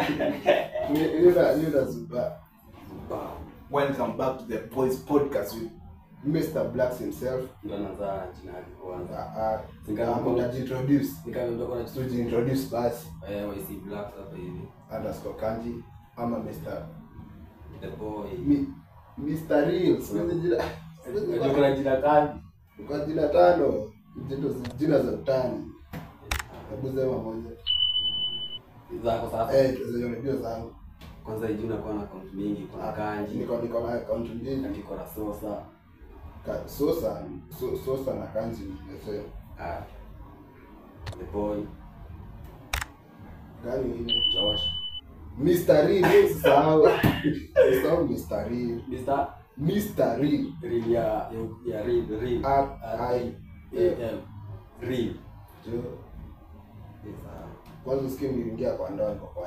Yuna Zuba. Welcome back to the Boys Podcast with Mr. Blacks himself. Ndanaza jina kwanza. Introduce basi. YC Blacks hapa hivi. _Kanji ama Mr. The boy. Mr. Real. Kuna jina Kanji. Kwa jina tano. Jina za utani. Hebu sema moja. Zako sasa. Tunajua zangu. Kwanza hivi unakuwa na account mingi, kuna Kanji. Niko na account mingi. Niko na Sosa. Sosa na Kanji nimesema. The boy. Gani hii? Josh. Mr. Real sawa. Sawa Mr. Real. Mr. Real. Real ya real. R-I-A-L. Real. Jo. Kwanza sikia niingia kwa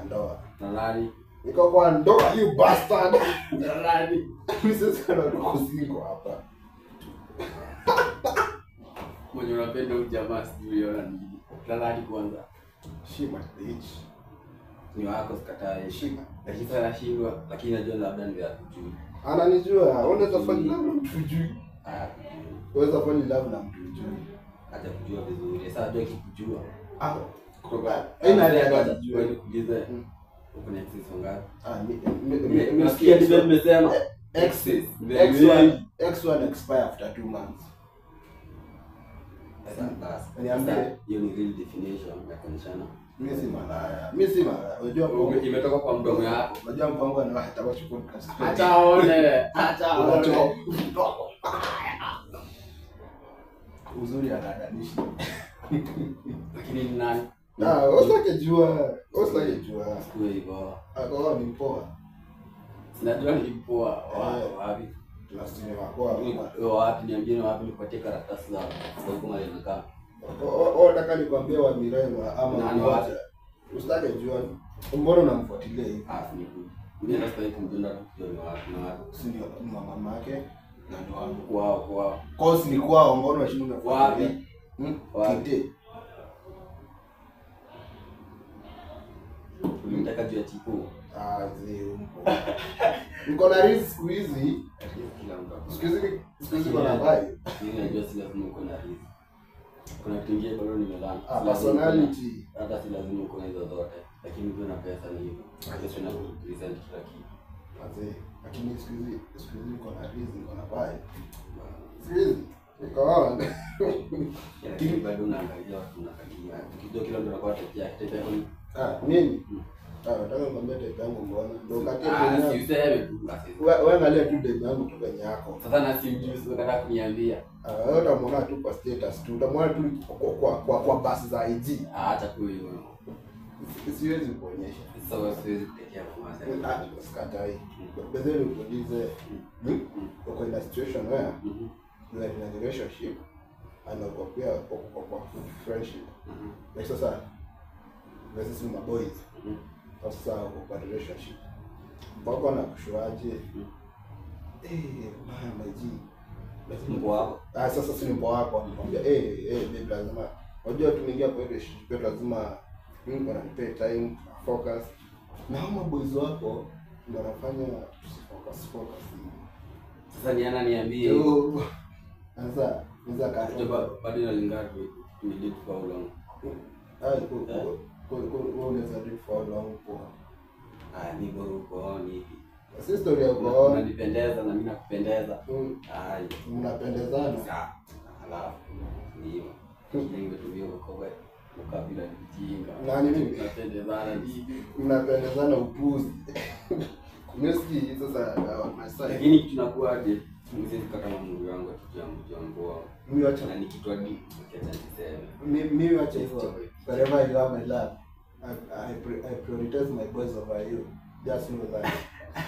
ndoa. Na nani? Niko kwa ndoa, you bastard. Na nani? Mimi sasa ndo kusingo hapa. Mwenye unapenda ujamaa sijui yona nini. Na nani kwanza? Shima bitch. Ni wako sikatai shika. Lakini sana shindwa, lakini najua labda ndio akujui. Ananijua, unaweza fanya love na mtu hujui. Unaweza fanya love na mtu hujui. Acha kujua vizuri. Sasa ndio kikujua. Kutoka Ina ile ya kujua ni kuuliza. Uko na access ngapi? Mimi nasikia ndio nimesema access. X1 expire after 2 months. Niambie hiyo ni real definition ya kuonyeshana. Mimi si malaya. Unajua imetoka kwa mdomo yako. Unajua mpango na hata wachukua podcast. Acha aone. Uzuri anadanishi. Lakini ni nani? Usitake jua. Kwa hivyo. Akao ni poa. Sinajua ni poa. Wapi? Tunasema kwa wapi niambie wapi nipatie karatasi za kwa kama inakaa. Nataka nikwambie wa Mirema ama nani wapi? Usitake jua. Mbona unamfuatilia hivi? Ni good. Mimi nastahili kumjua kujua ni wapi na wapi. Si ndio ni mama yake na ndo wangu. Wao. Cause ni kwao, mbona unashinda wapi? Wapi? Unataka jua tipo. Niko na risk siku hizi. Siku hizi kuna vibe. Mimi najua si lazima uko na risk. Kuna kitu kingine bado nimelana. Personality. Hata si lazima uko na hizo zote. Lakini ukiwa na pesa ni hivyo. Pesa ina represent kila kitu. Lakini siku hizi niko na risk, niko na vibe. Siku hizi niko on. Lakini bado unaangalia watu unakalia. Ukijua kila mtu anakuwa type yake. Type yako ni nini? Nataka nikwambie type yangu mbona. Ndio katia mwenyewe. Si useme tu basi. Wewe angalia tu type yangu tu kwenye yako. Sasa na si mjuzi unataka kuniambia. Wewe utamwona tu kwa status tu. Utamwona tu kwa basi za IG. Acha tu hiyo. Siwezi kuonyesha. Sasa wewe siwezi kutekea kwa masa. Sikatai. Bado nikuulize. Uko in a situation where you are in a relationship and uko pia kwa friendship. Like sasa sisi ni maboys. Sasa uko kwa relationship. Mbona anakushuaje? Bana maji. Mpo wako. Sasa si mpo wako anamwambia baby lazima. Unajua tumeingia kwa relationship lazima mimi wanipee time focus. Na hao boys wako ndio wanafanya focus. Sasa ni ana niambie. Sasa niza katoba bado inalingana tu delete for how long. Unaweza delete for how long kwa. Ni bora uko ni hivi. Si story ya uko. Unanipendeza na mimi nakupendeza. Mnapendezana. Alafu ndio. Kingo tulio kwa wewe. Ukabila kijinga. Nani mimi? Tunapendezana hivi. Mnapendezana upuzi. Kumesikia sasa Masai. Lakini tunakuaje? Mimi kama Mungu wangu tujambo. Mimi acha na nikitwa di kiacha niseme. Mimi acha hivyo. Wherever you are my love. I prioritize my boys over you. Just know that. I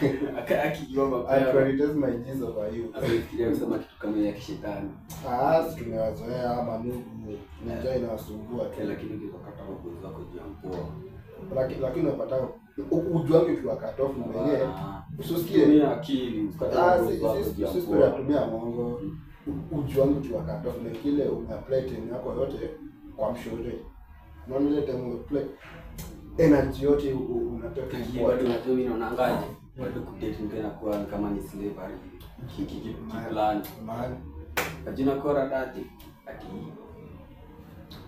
prioritize my G's over you. Afikiria kusema kitu kama ya kishetani. Tumewazoea ama Mungu njaa inawasumbua tu. Lakini ukikata boys wako jambo. Lakini unapata ujuange ukiwa cut off mwenyewe. Usikie ni akili. Sisi tunatumia mongo. Ujuange ukiwa cut off na kile una play time yako yote kwa mshauri. Unaona ile time play energy yote unataka bado unajua mimi naonangaje bado kudate ndio inakuwa kama ni slavery plan man ajina kora dati ati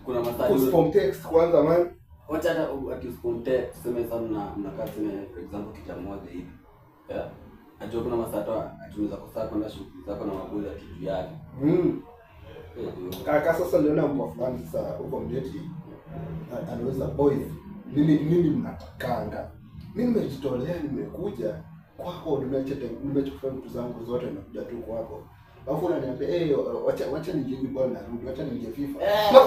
kuna masali context kwanza man wacha hata ati context sema sana mnakaa tena for example kitu moja hivi yeah ajua kuna masato atuweza kusaa kwenda shughuli zako na mabuza kitu yake kaka sasa niona mpo fulani sasa huko mdeti anaweza boys nini mnatakanga mimi nimejitolea nimekuja kwako nimechukua vitu zangu zote na kuja tu kwako alafu unaniambia wacha nijibu bwana narudi wacha ningie FIFA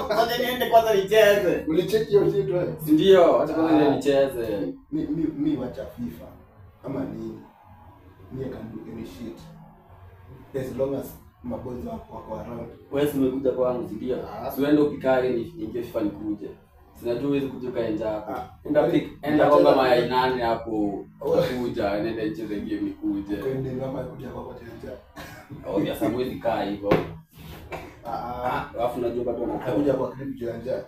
kwanza niende kwanza nicheze ulicheki hiyo shit wewe si ndio acha kwanza niende nicheze mimi wacha FIFA ama nini mimi can do any shit as long as my boys wako around wewe umekuja kwangu ndio siende upikae niingie FIFA nikuje sinajua huwezi kutoka enja hapo enda kwamba mayai 8 hapo kuja nenda nicheze game nikuje kwende mama kuja kwa tena au ya sababu hizi kaa hivyo alafu unajua bado wanakuja kwa clip janja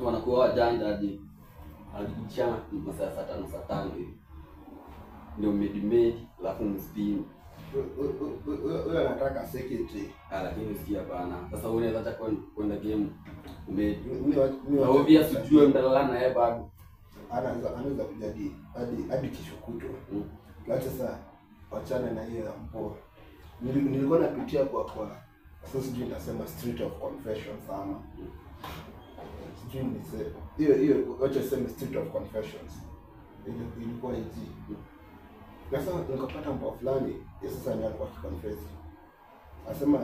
wanakuwa wajanja hadi alichana masaa 5 hivi ndio medi alafu mspin wewe anataka secretary lakini usikia bana sasa unaweza hata kwenda game medi mimi obvious ujue mtalala na yeye bado anaweza kujadi hadi kesho kutwa lakini sasa wachana na hiyo mpo nilikuwa napitia kwa sasa sijui nitasema street of confessions ama sijui hiyo wacha sema street of confessions ilikuwa hizi sasa nikapata mpo fulani sasa ni alikuwa confess asema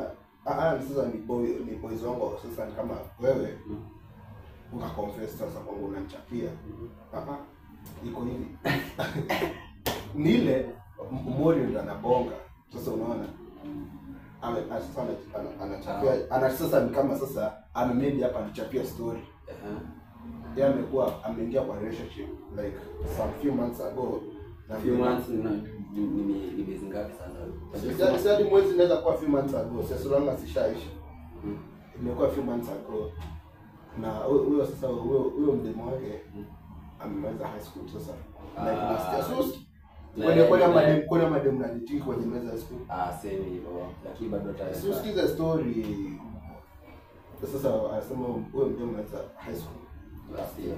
sasa ni boys wangu sasa ni kama wewe unaconfess sasa kwamba unanichapia iko hivi nile mmoja ndo anabonga sasa unaona anachapia sasa ni kama sasa amemedi hapa anachapia story yeye amekuwa ameingia kwa relationship like some few months ago na few months ni miezi ngapi sasa sasa mwezi inaweza kuwa few months ago sasa long sishaisha imekuwa few months ago na huyo sasa huyo mdemo wake amemaliza high school sasa like last year kuna madem na nitiki kwenye meza ya school same hivyo lakini bado tayari usikize story sasa anasema huyo mdemo amemaliza high school last year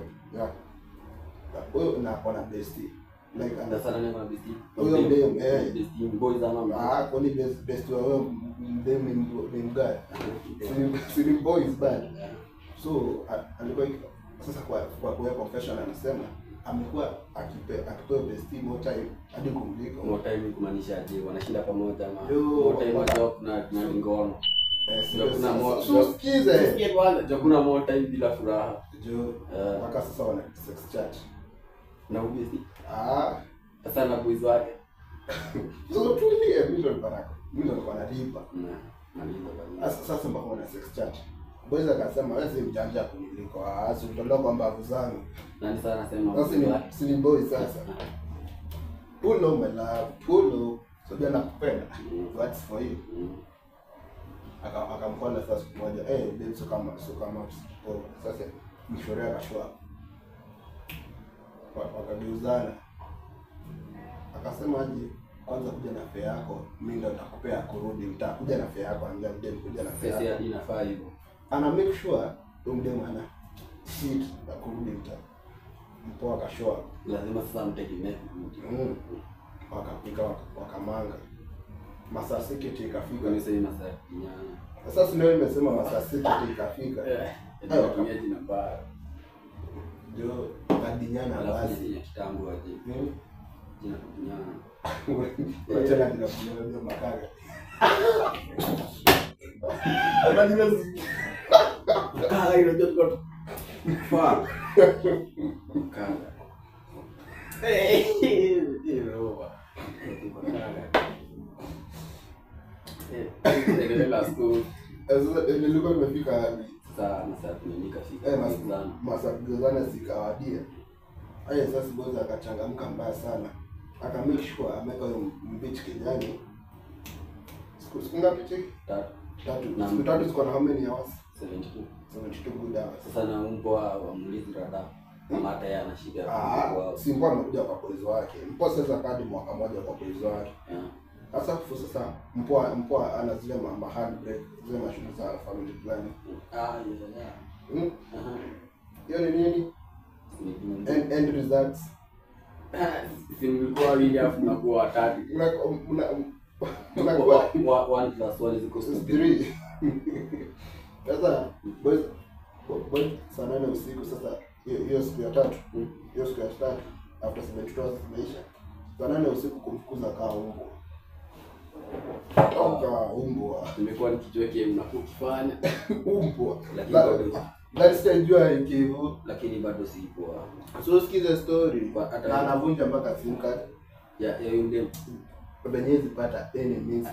huyo na kwa bestie like sana neno na bestie huyo mdemo bestie boys ama kwani bestie huyo mdemo ni mgaya si boys bad so alikuwa sasa kwa confession anasema amekuwa akipewa bestie more time hadi kumliko more time kumaanisha aje wanashinda pamoja ama more time job na ngono kuna more sikize kwanza kuna more time bila furaha mpaka sasa wana sex chat na ubesi sasa na boys wake so tulie milioni baraka milioni kwa nalipa na sasa mpaka wana sex chat boys akasema wewe si mjanja kuniliko asitolewa kwa mbavu zangu nani sana anasema sasa si boys sasa pull on my love pull so jana nakupenda what's for you akamkona sasa siku moja babe so kama sasa mshorea akashwa wakageuzana akasema aje kwanza kuja na fare yako mimi ndo nitakupea kurudi nitakuja na fare yako anambia mdem kuja na fare yako sasa inafaa hivyo ana make sure mdem ana shit na kurudi mpoa akashwa lazima sasa mtegemee wakapika wakamanga masaa 6 ikafika ni sasa masaa kinyana sasa sio nimesema masaa 6 ikafika wakamia jina baya ndio kadinyana basi ya kitambo aje jina kunyana wacha na ndio makaga ananiwezi kaka ile ndio tuko fuck kaka roba ndio la school nilikuwa nimefika sasa masaa nikafika masaa gazana zikawadia sasa boza akachangamka mbaya sana aka make sure ameka mbichi kijani siku ngapi siku tatu ziko na how many hours 72 good hours sasa na mpo wa mlizi rada Ama hata yeye ana shida si Mpo amekuja kwa boys wake. Mpo sasa kadi mwaka moja kwa boys wake. Sasa sasa Mpo ana zile handbrake, zile mashine za family planning. Hiyo ni nini? End results. Si mlikuwa wawili afu mnakuwa watatu. Mnakuwa 1 + 1 = 3. Sasa boys saa 8 usiku sasa hiyo siku ya tatu. Hiyo siku ya tatu after 72 hours zimeisha. Saa 8 usiku kumfukuza kaa umbo. Toka umbo. Nimekuwa nikijiwekea mnakufanya umbo. Lakini bado that's the joy hivyo. Lakini bado si poa. So sikiza story na anavunja mpaka sim card. Ya yule Benyezi pata any means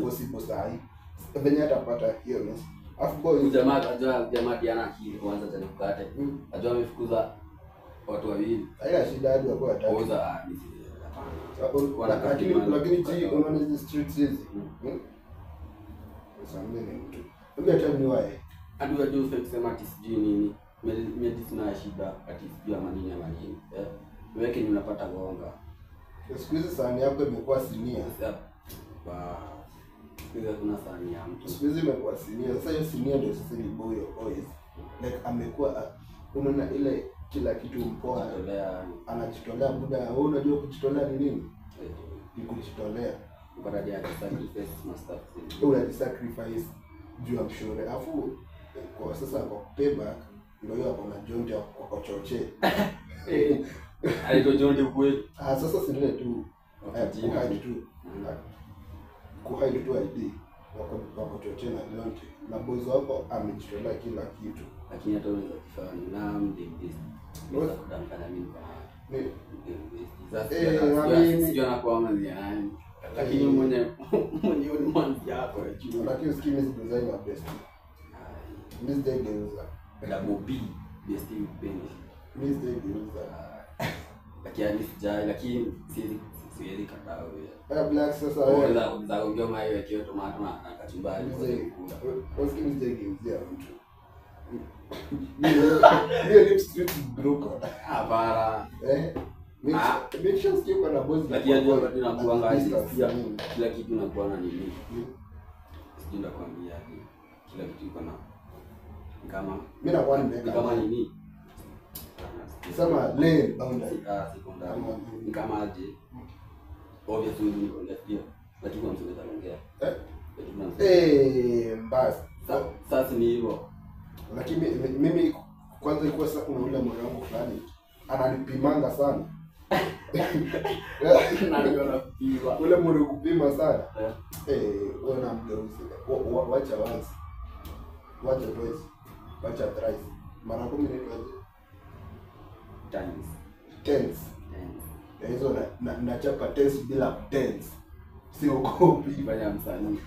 possible sahi. Benye atapata hiyo means. Afu boy jamaa diana akili kwanza tena kukata. Ajua amefukuza watu wawili. Haina shida hadi wako watatu. Oza lakini ji unaona hizi streets hizi. Sambe ni mtu. Ndio hata ni wae. Hadi wajua kusema ati sijui nini. Medicine na shida ati sijui ama nini. Wewe kenye unapata gonga. Siku hizi sahani yako imekuwa sinia. Siku kuna sahani ya mtu. Siku hizi imekuwa sinia. Sasa hiyo sinia ndio sasa ni boys. Like amekuwa unaona ile kila kitu Mpo anajitolea muda. Wewe unajua kujitolea ni nini? Ni kujitolea. Baada ya sacrifice master. Una sacrifice juu ya mshore. Alafu kwa sasa kwa payback ndio hiyo hapo na jonte kwa choche. Alito jonte kweli. Sasa si ndio tu kuhide tu ID wako choche na jonte. Na boys wako amejitolea kila kitu. Lakini hata unaweza kufanya na mdembezi. Unaweza kudanganya mimi kwa sio na kwa maana yani. Lakini mwenye ni mwanzi yako ya juu. Lakini skin is design your best. This day geuza. Double B best benefit. This day geuza. Lakini sijai lakini siwezi kataa wewe. Black sasa wewe. Unaweza ongea mayo ya kio tomato na kachumbari kwa skin day geuza mtu. Hiyo lip street broken. Bara. Make sure sio kwa na boys. Lakini ajua bado nakuanga kila kitu nakuwa na nini. Sijui ndakwambia kila kitu iko na kama mimi nakuwa nimeweka kama nini. Sema lane boundary. Sekondari. Ni kama aje. Obviously ni kondia. Lakini kwa msema taongea. Mbasi. Sasa ni hivyo. Lakini mimi kwanza ilikuwa sasa kuna ule mwana wangu fulani ananipimanga sana. Naliona kupima. Ule mwana kupima sana. Wewe na mgeuzi. Wacha once. Wacha twice. Wacha thrice. Mara 10 ni tens. Hizo nachapa tens bila tens. Sio copy fanya msanii.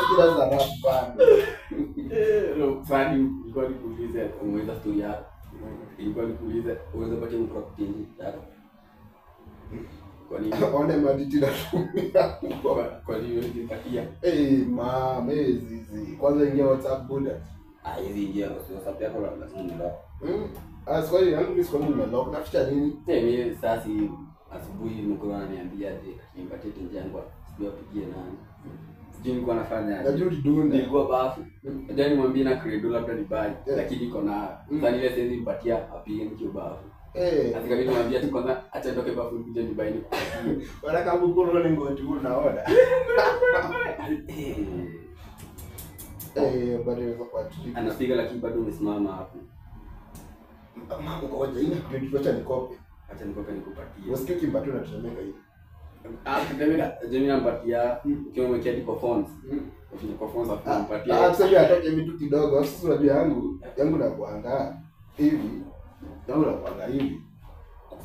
Kila za rap band. Fani ilikuwa nikuulize umeweza story yako. Ilikuwa nikuulize uweze pata mproperty yako. Kwa nini? Ona maditi na kwa nini ulipatia? Hizi. Kwanza ingia WhatsApp buda. Hizi ingia WhatsApp yako lazima ndio. Swali yangu ni swali nimelock. Naficha nini? Mimi sasa asubuhi nimekuwa ananiambia nipatie tenje yangu sijui apigie nani. Sijui nilikuwa nafanya aje. Najua dunda. Nilikuwa bafu. Ndio nimwambie na credo labda ni bali lakini iko na sasa ile sasa nimpatia apige nikio bafu. Hata kama nimwambia tu kwanza acha ndoke bafu nikuje nibaini kupatia. Wala kama uko ni ngoti unaona. Bado yuko kwa trip. Anapiga lakini bado umesimama hapo. Mama ngoja ina credit acha nikope. Acha nikope nikupatie. Usikie kimpato na tusemeka hivi. Jamii nampatia ukiwa umewekea depo phones. Depo phones akumpatia. Tuseme atoke vitu kidogo. Sasa unajua yangu na kuangaa hivi. Yangu na kuangaa hivi.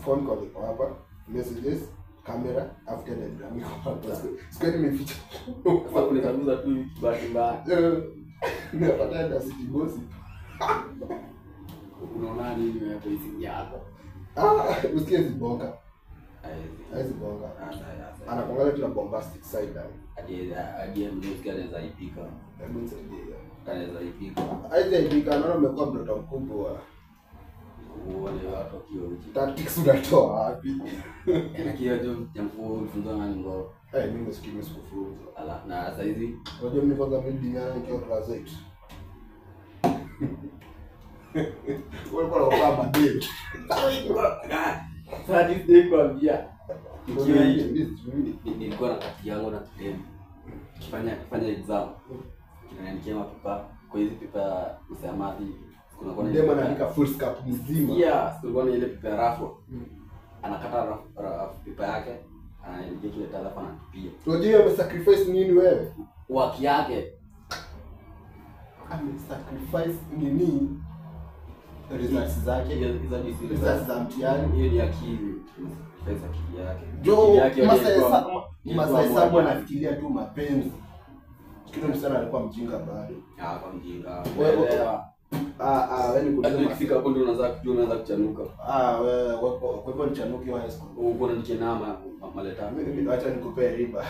Phone call iko hapa, messages, camera, after the gram iko hapa. Sikuwa nimeficha. Sasa unaweza tu bahati mbaya. Napata na city boss. Unaona nini wewe kwa hizi yako? Usikie zibonga. Hizi bonga. Anakuangalia tu na bombastic side down. Hadi mziki anaweza ipika. Hebu nisaidie. Anaweza ipika. Aidha ipika naona umekuwa mtoto mkubwa. Uone watu wakiwa uchi. Tactics unatoa wapi? Lakini hiyo jambo funzo ngani ngo. Mimi sikufunza. Ala na sasa hizi Unajua mimi kwanza mimi duniani nikiwa class 8. Wewe kwa roho madeni. sasa hizi kwambia Ndio nilikuwa na kati yangu na tudem. Kifanya exam. Kinaandikia mapipa kwa hizi pipa za mathi. Kuna ndio anaandika full scope mzima. Yeah, kulikuwa na ile pipa ya rafu. Anakata pipa yake, anaingia kile talafa anatupia. Unajua umesacrifice nini wewe? Waki yake. Sacrifice nini? Results zake, results za mtihani. Hiyo ni akili. Pesa akili yake. Jo, Masai Sabu anafikiria tu mapenzi. Kitu msana alikuwa mjinga bado. Kwa mjinga. Wewe wewe ni kutoka kufika hapo ndio unaanza kujua unaanza kuchanuka. Wewe kwa hivyo ni chanuki wa high school. Uko na nikenama maleta. Mimi acha nikupe riba.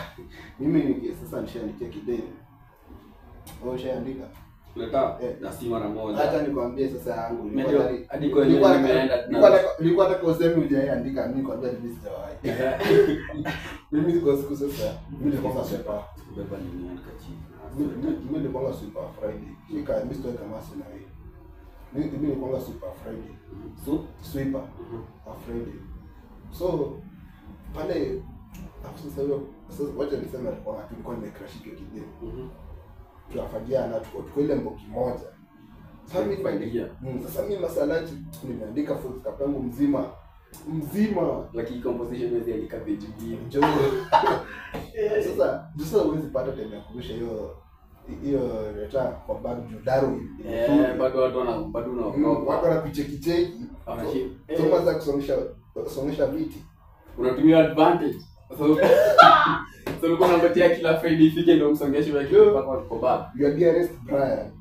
Mimi sasa nishaandikia kideni. Wewe ushaandika? Leta na si mara moja. Acha nikwambie sasa yangu. Hadi kwa nini nimeenda? Nilikuwa nataka useme hujaandika, mimi kwambia mimi sijawahi. Mimi kwa siku sasa mimi nilikuwa super. Beba nini andika chini. Mimi nilikuwa super Friday. Mimi sio kama sina wewe. Mimi nilikuwa super Friday. Sweeper Friday. So pale sasa wacha niseme tulikuwa nimecrash hiyo kideni. Tunafagia na tuko ile mboki moja. Sasa mimi masalaji nimeandika full scope yangu mzima lakini composition hiyo andika page mbili. Sasa huwezi pata tena kurusha hiyo leta kwa bag judaro. Bado watu watu wanapicheki. Soma za kusongesha viti. Unatumia advantage. So ulikuwa unampatia kila Friday ifike ndio msongeshe wake kwa bag. Your dearest Brian.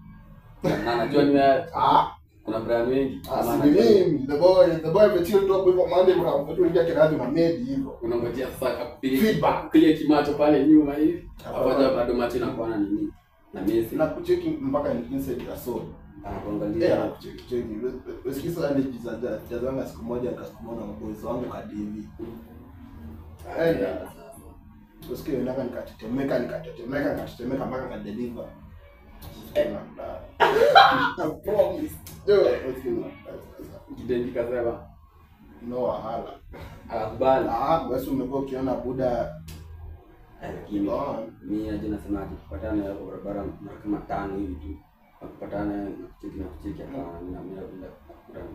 Na najua ni kuna Brian wengi. Mimi the boy amechill tu hapo hivyo Monday kuna mtu ingia kiradi na medi hivyo. Unangojea sasa kupiga feedback. Piga kimacho pale nyuma hivi. Hapaja bado macho inakuwa na nini? Na Messi. Na kucheki mpaka inside ya soul. Anakuangalia. Kucheki. Usikiza ile jazanga siku moja nikasimama na boys wangu kadivi. Usikie nataka nikatetemeka mpaka kadeliver. Promise. Kideni kasema no wahala. Akubali. Basi umekuwa ukiona buda lakini mimi aje nasemaje kupatana hapo barabara mara kama 5 hivi tu. Kupatana na kucheki hapa na mimi bila kukutana na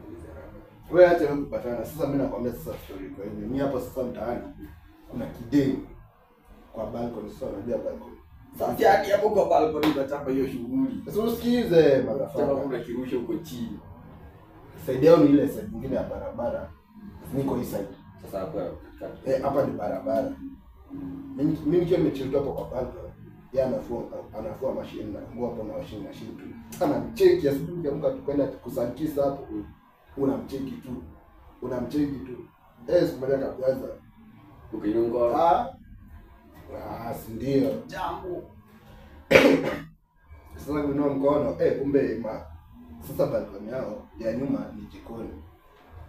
wewe acha wewe kupatana. Sasa mimi nakwambia sasa story kwa hiyo. Mimi hapa sasa mtaani kuna kideni kwa balcony sasa unajua balcony. Sasa hadi hapo kwa balcony utachapa hiyo shughuli. Sasa usikize madafaka. Kuna kirusha huko chini. Side yao ni ile side nyingine ya barabara. Niko hii side. Sasa hapo hapa ni barabara. Mimi nikiwa nimechilika hapo kwa balcony. Yeye anafua mashine na nguo hapo na mashine tu. Anamcheki asubuhi amka tukwenda kusankisa hapo. Unamcheki tu. Siku moja kabisa. Ukinyonga. Si ndio. Jambo. Sasa kuinua mkono, kumbe sasa balcony yao ya nyuma ni jikoni.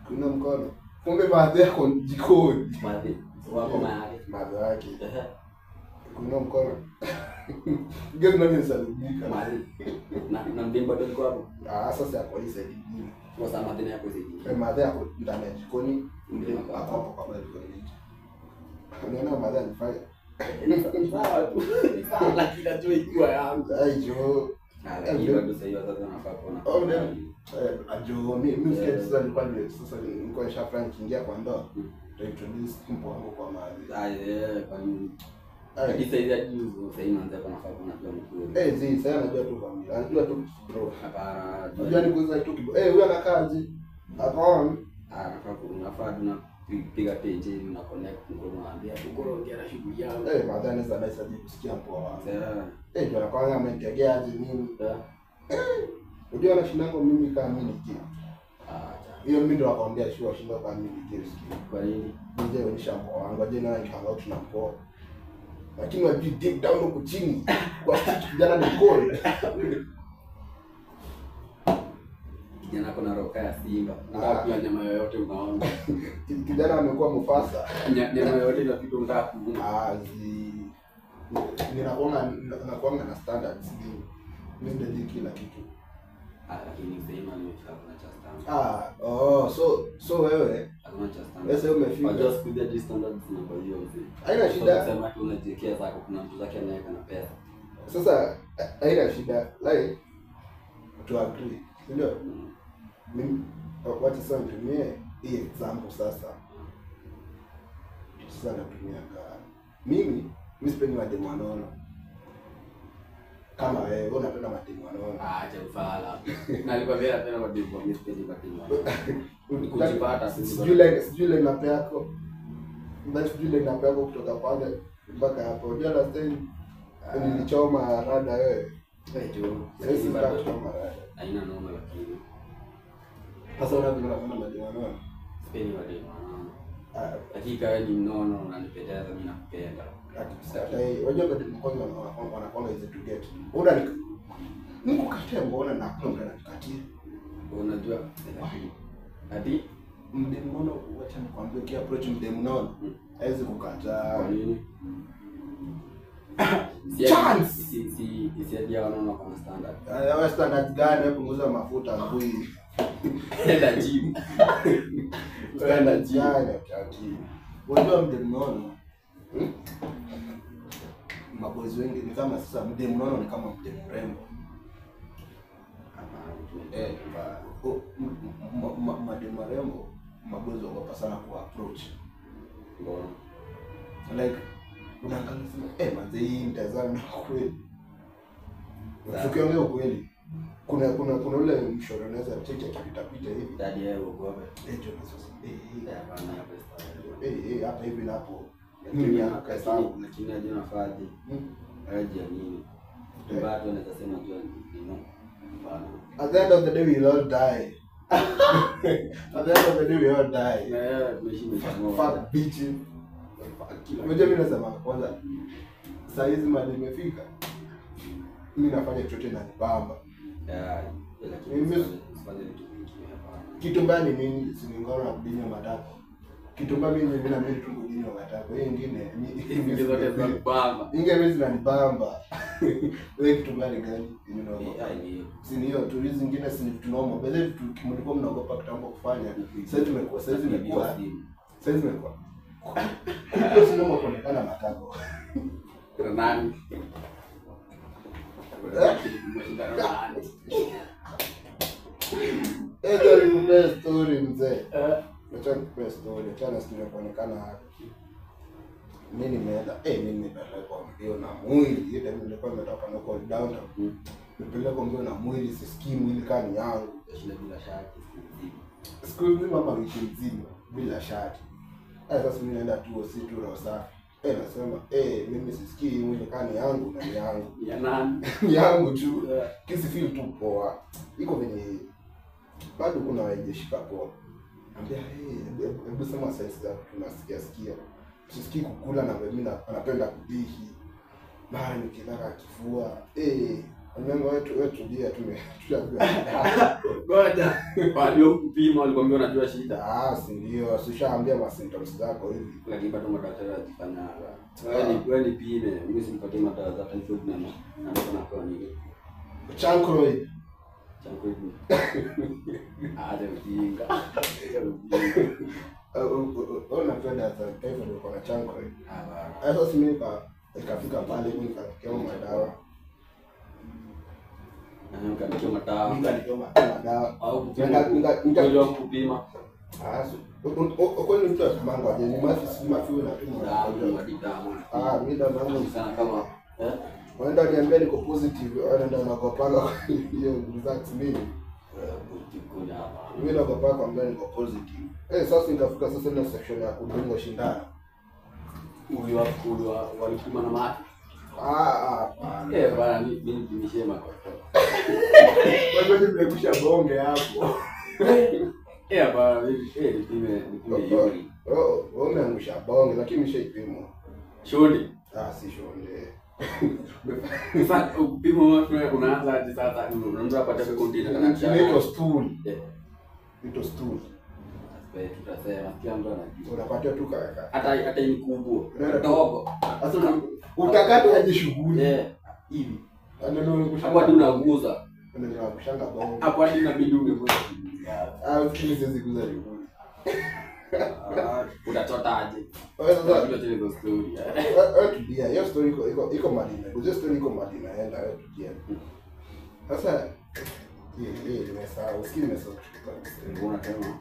Kuinua mkono. Kumbe baadhi yako jikoni. Baadhi. Wako mahali. Baadhi yake. Kuinua mkono. Gani nani salimika? Mahali. Na mbimba ndio iko hapo. Sasa hapo hii side nyingine. Kwa sababu madeni yako zidi. Madeni yako ndani ya jikoni, ndio hapo kwa balcony. Unaona madeni nifanye. Sawa tu. Lakini najua ikiwa yangu. Aiyo. Lakini bado sasa hiyo sasa nafaa kuona. Mimi sasa nilikuwa nishafanya kiingia kwa ndoa. Introduce mpo wangu kwa mahali. Kwa nini? Sasa hizi hadi sasa inaanza kwa nafaa kuona pia mkuu. Sasa anajua tu familia. Anajua tu bro. Hapana. Unajua ni kuuza tu kidogo. Huyu anakaaje? Akaona. Nafaa piga page hivi na connect ngono naambia tukorongea na shughuli yangu. Madhani sana nice hadi kusikia mpoa wangu. Sasa ndio anakuwa amenitegea aje nini? Unajua anashindango mimi kama mimi ni gift. Hiyo mimi ndo akaambia sure shinda kama mimi ni gift. Kwa nini? Nje onyesha mpoa wangu aje na nikanga tuna mpoa. Lakini wapi deep down huko chini kwa kijana ni cold. kijana ako na roka ya Simba. Nataka kula nyama yoyote unaona. Kijana amekuwa Mufasa. Nyama yoyote inapita unataka kula. Ninakuanga na standards. Mimi ndio kila kitu. Lakini sema nimefika kuna cha standard. So wewe hakuna cha standard. Sasa umefika. Just with the standards ni kwa hiyo mzee. Haina shida. Sema tu unajiwekea zako kuna mtu zake anaweka na pesa. Sasa haina shida. Like to agree. Ndio. Mimi wacha sasa nitumie hii example sasa. Sasa natumia mimi sipendi mademu wanono. Kama wewe unapenda mademu wanono. Acha ufala. Na alikwambia napenda mademu, mimi sipendi mademu wanono. Kujipata sijui ile nape yako. Basi sijui ile nape yako kutoka pale mpaka hapo. Unajua last time nilichoma rada wewe. Sasa nitachoma rada. Haina noma lakini. Sasa unapenda mademu wanono. Sipendi mademu wanono. Hakika ni mnono unanipendeza mimi nakupenda. Unajua mademu kwanza wanakuwa easy to get. Una nikukatia mbona na hakuna mtu ananikatia. Unajua hadi mdemu mnono wacha nikwambie kia approach mdemu mnono haiwezi kukataa. Kwa nini? Chance si ya wanaona kwa standard. Wewe standard gani punguza mafuta ngui. Enda gym. Standard gani? Unajua mdemu mnono mabozi wengi ni kama sasa mdemu mnono ni kama mdemu mrembo. Mademu marembo mabozi wako sana ku approach. Like unaangalia sema manze hii mtazamo kweli. Ukiongea ukweli kuna ule mshoro unaweza check akipita hivi. Dadi yeye ugobe. Hapa hivi na hapo. Mimi nakasahau lakini aje nafadhi. Aje nini? Bado naweza sema tu ni at the end of the day we all die. At the end of the day we all die. Fuck bitches. Unajua mimi nasema kwanza saa hizi mali imefika. Mimi nafanya chochote na nibamba. Lakini kitu mbaya ni nini? Siningona na kudini matatu. Kitu mbaya mimi na mimi tu kudini matatu. Hiyo nyingine hizi zote za kubamba. Ingine zinanibamba. Wewe kitu mbaya ni gani? Si hiyo tu hizi zingine si tunaomba. Bale vitu mlikuwa mnaogopa kitambo kufanya. Sasa tumekuwa sasa imekuwa. Kwa sio kuonekana matako. Nani? Nikupe story mzee. Acha nikupe story. Tena sio kuonekana hapa. Mimi nimeenda nimepelekwa mbio na mwili. Ile nilikuwa nimetoka na call downtown. Nimepelekwa mbio na mwili, sisikii mwili kani yangu. Shida bila shati. Siku nzima ama wiki nzima bila shati. Sasa mimi naenda tu tu roho safi. Nasema mimi sisikii mwili kani yangu na yangu. Ya nani? Yangu tu. Kisi feel tu poa. Iko venye bado kuna waijeshika poa. Ambia hebu sema sense za tunasikia. Sisikii kukula na mimi napenda kudihi. Mara nikitaka kifua. Mwanangu wetu ndio tumejua. Ngoja. Walio kupima walikwambia unajua shida. Si ndio, sishaambia ma symptoms zako hivi. Lakini bado madaktari wanafanya. Wewe ni pime, mimi simpatie madawa za typhoid na ndio kwa nini? Chancroid. Ada ujinga. Unapenda za typhoid uko na chancroid. Sasa mimi ikafika pale nikafikia madawa. Nikaandikia madawa au nikaandikia kupima. Kwani mtu atamanga aje ni mafi na damu. Mimi damu yangu sana kama wanaenda niambia niko positive, wanaenda nakopanga hiyo results mimi. Mimi nakopanga kwamba niko positive. Sasa nikafika sasa ile section ya kudungwa shindano. Walipima na mati. Bwana mimi nimeshema kwa. Wewe nimekusha bonge hapo. Bwana nipime yuri. Umeangusha bonge lakini nishaipimwa. Shonde. Si shonde. Sasa upimo unaanza hadi sasa unaanza kupata container kana inaitwa stool. Yeah. Inaitwa stool. Sasa tutasema kila mtu anajua. Unapata tu kaka. Hata ni kubwa. Ndogo. Sasa utakata aje shughuli. Hivi. Hapo hadi unaguza. Unaanza kushanga bongo. Hapo hadi inabidi ungeguza. Sikili siwezi kuguza shughuli. Utachotaje? Sasa hiyo story. Tulia, hiyo story iko Madina. Hiyo story iko Madina, enda wewe tulia. Sasa nimesahau, sikili nimesahau. Mbona tena?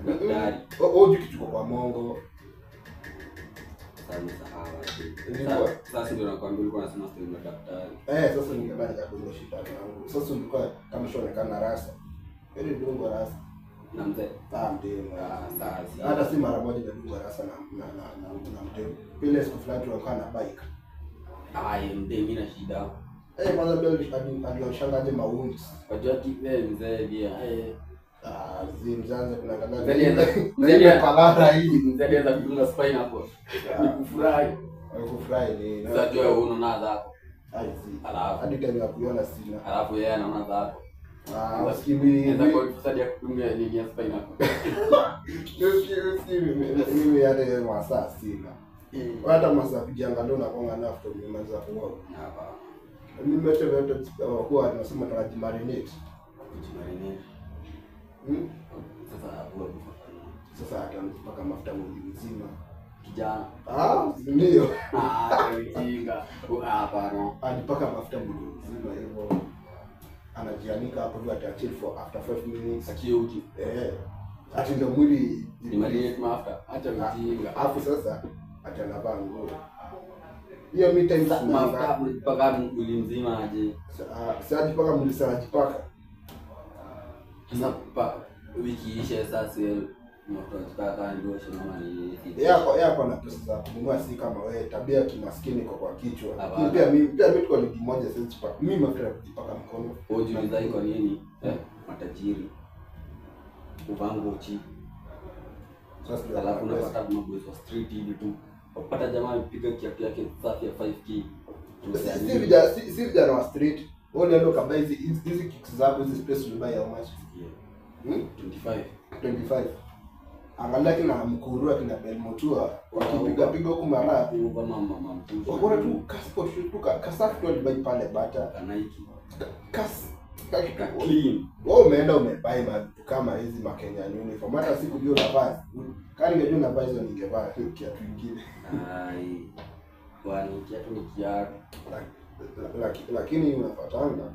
Daktari. Kitu kwa mongo. Sasa ndio nakwambia ulikuwa unasema story na daktari. Sasa ningebaki kabla shida yangu. Sasa ulikuwa kama shonekana rasa. Ile dungo rasa. Na mzee. Sasa hata si mara moja dungo rasa na mtego. Ile siku fulani tulikuwa na bike. Mzee mimi na shida. Kwanza ndio aliyoshangaje maundi. Wajua kipe mzee dia. Mzaanza kuna kadhaa. Mzee palara hii. Mzee alianza kudunga spine hapo. Nikufurahi. Kufurahi ni. Sasa jua unaona zako. Alafu hadi tena ya kuiona sina. Alafu yeye anaona zako. Usikimi. Ndio kwa kusaidia kudunga nini ya spine hapo. Mimi yale masaa sina. Hata masaa kujiangalia unakonga na after umemaliza kuoga. Hapa. Mimi yote kwa tunasema tunajimarinate. Sasa hata mpaka mafuta mwili mzima. Kijana. Ndio. Ujinga. Hapana. Alipaka mafuta mwili mzima hivyo. Anajianika hapo tu ata chill for after 5 minutes. Akiuki. Ati ndio mwili ni marinate mafuta. Acha ujinga. Alafu sasa ata anavaa nguo. Hiyo me time mafuta mpaka mwili mzima aje. Sasa mpaka mwili sana jipaka. Sasa wiki ishe sasa mafuta tutaka ndio shoma ni yako na pesa za kununua, si kama wewe tabia kimaskini kwa kichwa. Lakini pia mimi kwa ligi moja sasa jipaka. Mimi mafuta kujipaka mkono. Ujiuliza iko nini? Matajiri. Uvango uchi. Sasa alafu unapata maboys wa street hivi tu. Upata jamaa apiga kiatu yake safi ya 5k. Si vijana wa street. Wale ndio kabla hizi kicks zako hizi space ulibai how much? 25. Angalia kina Mkurua kina Belmotua wakipiga huko mara kwa mama mtu. Wakora tu passport tu kasafi tu ulibai pale bata. Kanaiki. Clean. Wewe umeenda umebai vitu kama hizi ma Kenyan uniform. Hata sikujua unavaa. Kani ningejua unavaa hizo ningevaa kiatu kingine. Kwani kiatu ni kiatu. Lakini unapatanga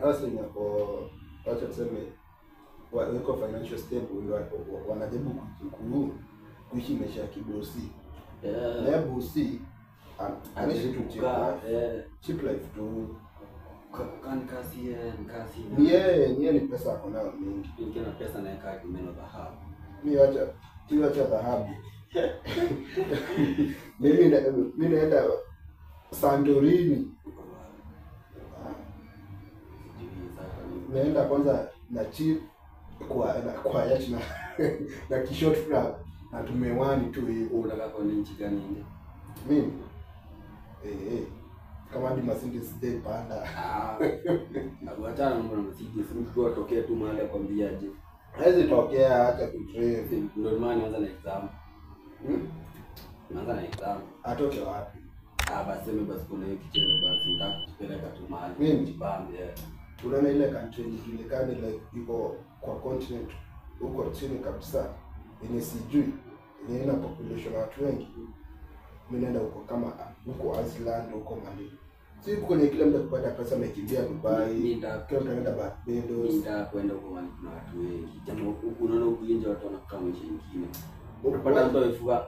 hasa ni hapo acha tuseme wako financial stable ndio wanajaribu kuishi maisha ya kibosi. Na bosi anaishi tu cheap life tu. Ni ni pesa yako nayo mingi. Nikiwa na pesa na eka kimeno dhahabu. Mimi acha dhahabu. Mimi naenda Santorini. Naenda kwanza na chip kwa yachi na kishort na tumewani tu hiyo. Unataka kwa nchi gani nje? Mimi kama hadi Mercedes day panda. Acha na mambo na Mercedes mtu atokea tu mahali akwambia aje. Haizi tokea acha kutrave. Ndio maana anza na exam. Anza na exam. Atoke wapi? Basi mimi basi kuna hiyo kichele basi nitakupeleka tu mahali. Mimi jibambe. Unaona ile country ile like iko kwa continent huko chini kabisa. Yenye sijui yenye ina population ya watu wengi. Mimi naenda huko kama huko Iceland huko Mali. Si kwenye kile mtu kupata pesa amekimbia Dubai. Nitakwenda Barbados. Nitakwenda huko Mali kuna watu wengi. Jamaa huko unaona huko nje watu wanakaa maisha mengine. Unapata mtu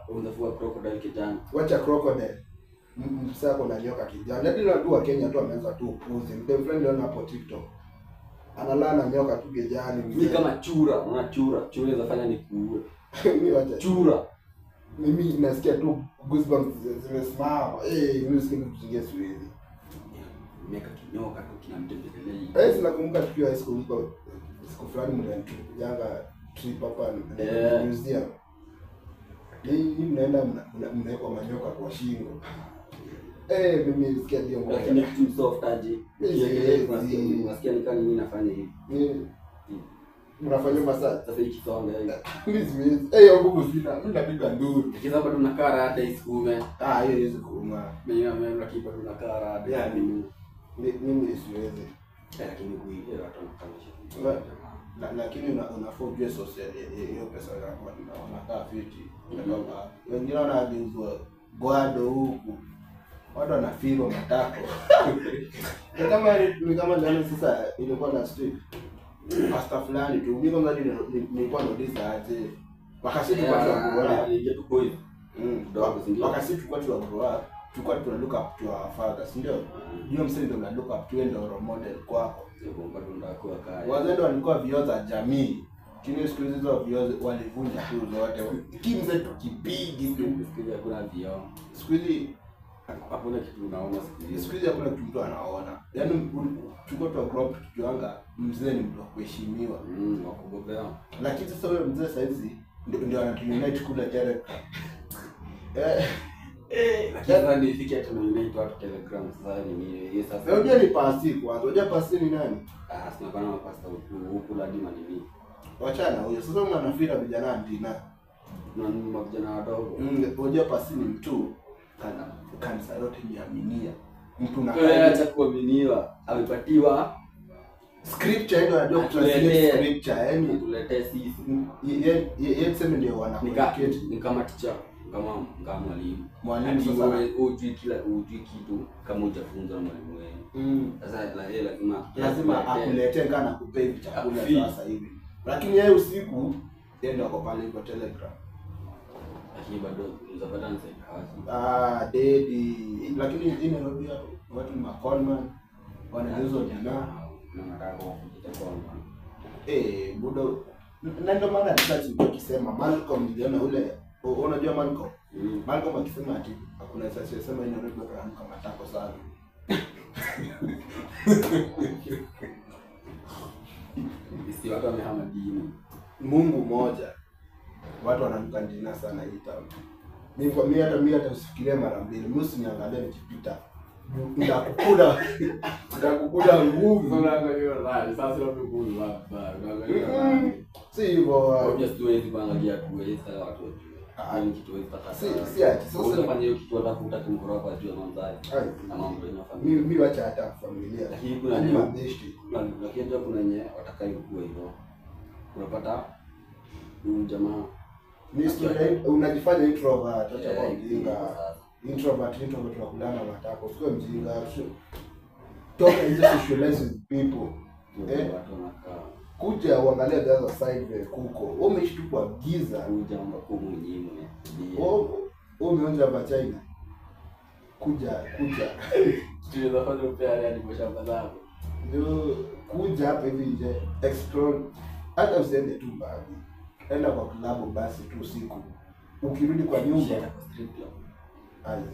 unafuga crocodile kijana. Wacha crocodile. Msako kuna nyoka kijana. Hadi watu wa Kenya tu wameanza tu upuzi. Mbe friend leo hapo TikTok. Analala nyota tu kijana. Mimi kama chura, unaona chura inafanya nikuue. Mimi wacha chura. Mimi nasikia tu goosebumps zimesimama. Mimi sikia kujingia siwezi. Nimeka kinyoka tu kinamtembelea. Sinakumbuka tukiwa high school huko siku fulani mlianga trip hapa museum. Hii mnaenda mnawekwa manyoka kwa shingo. Mimi nisikia ndio mbona. Lakini kitu soft aje. Unasikia ni kama nini nafanya hivi. Unafanya massage. Sasa hiki songa hivi. Mimi siwezi. Huko sina. Mimi napiga nduru. Kiza bado tunakaa rada isikume. Hiyo hizo kuuma. Mimi lakini bado tunakaa rada. Yeah, mimi siwezi. Lakini kuiga watu wanakamilisha. Lakini unafaa ujue social hiyo pesa yako unakaa fiti. Wengine wanaagizwa gwado huku. Watu wanafiro matako. Kama jana sasa ilikuwa na street. Pasta fulani tu. Mimi kwanza nilikuwa nauliza aje. Wakati tulikuwa tunakuona ile tu boy. Wakati tulikuwa tunakuona tulikuwa tuna look up to our fathers, ndio? Hiyo msanii ndio una look up to ndio role model kwako. Wazee walikuwa vioo za jamii. Kile siku hizo vioo walivunja tu zote. Kimze tukipigi tu. Siku hizi hakuna vioo. Siku hizi hakuna kitu unaona siku hizi. Siku hizi hakuna kitu mtu anaona. Yaani tulikuwa tu crop tukianga mzee ni mtu wa kuheshimiwa. Wa kugobea. Lakini sasa wewe mzee sasa hizi ndio anatununite kula Telegram. Lakini sasa ndio ifike tunaunite watu Telegram sasa ni hiyo sasa. Unajua ni pasi kwanza. Unajua pasi ni nani? Sina bana mapasta huku lazima nini. Wachana huyo. Sasa unanafira vijana ndina. Na vijana wadogo. Unajua pasi ni mtu kanisa yote niaminia. Mtu na acha kuaminiwa, amepatiwa scripture ndio anajua kutranslate scripture, yani tuletee sisi. Yeye sema ndio wanakommunicate ni kama teacher, kama mwalimu. Mwalimu sasa ujui kitu kama hujafunza na mwalimu wenu. Sasa lazima akuletee kana kupe hivi chakula sasa hivi. Lakini yeye usiku yeye ndio ako pale kwa Telegram. Lakini bado unapata nse kazi. Dedi. Lakini in Nairobi watu ni Coleman wanauza jana na nataka kufikia Coleman. Budo na ndio maana research ikisema Malcolm niliona ule unajua Malcolm? Malcolm akisema ati hakuna research sema in Nairobi kama matako sana. Sisi watu wamehama dini. Mungu mmoja. Watu wananuka ndina sana hii town. Mimi hata usifikirie mara mbili. Mimi usiniangalie nikipita. Nitakukula nguvu. Sasa ndio nguvu baba. Si hivyo. Obviously tuwezi kuangalia kuweza watu wajue. Ni kitu wewe pata. Si ati sasa unafanya hiyo kitu hata kutaka mkoro kwa juu ya mamzai. Na mambo ya familia. Mimi wacha hata familia. Lakini kuna ni mabeshti. Lakini ndio kuna nye watakaye kuwa hivyo. Unapata jamaa ni story unajifanya introvert, acha kwa mjinga. Introvert tunakulana matako. Sio mjinga. Talk and socialize with people. Watu wanakaa. Kuja uangalia the other side vile kuko. Umeishi tu kwa giza, ujamba kwa mwenyewe. Umeonja hapa China. Kuja. Tunaweza fanya upea hadi kwa shamba zako. Ndio kuja hapa hivi nje explore. Hata usiende tu mbali. Enda kwa klabu basi tu usiku. Ukirudi kwa nyumba kwa strip club.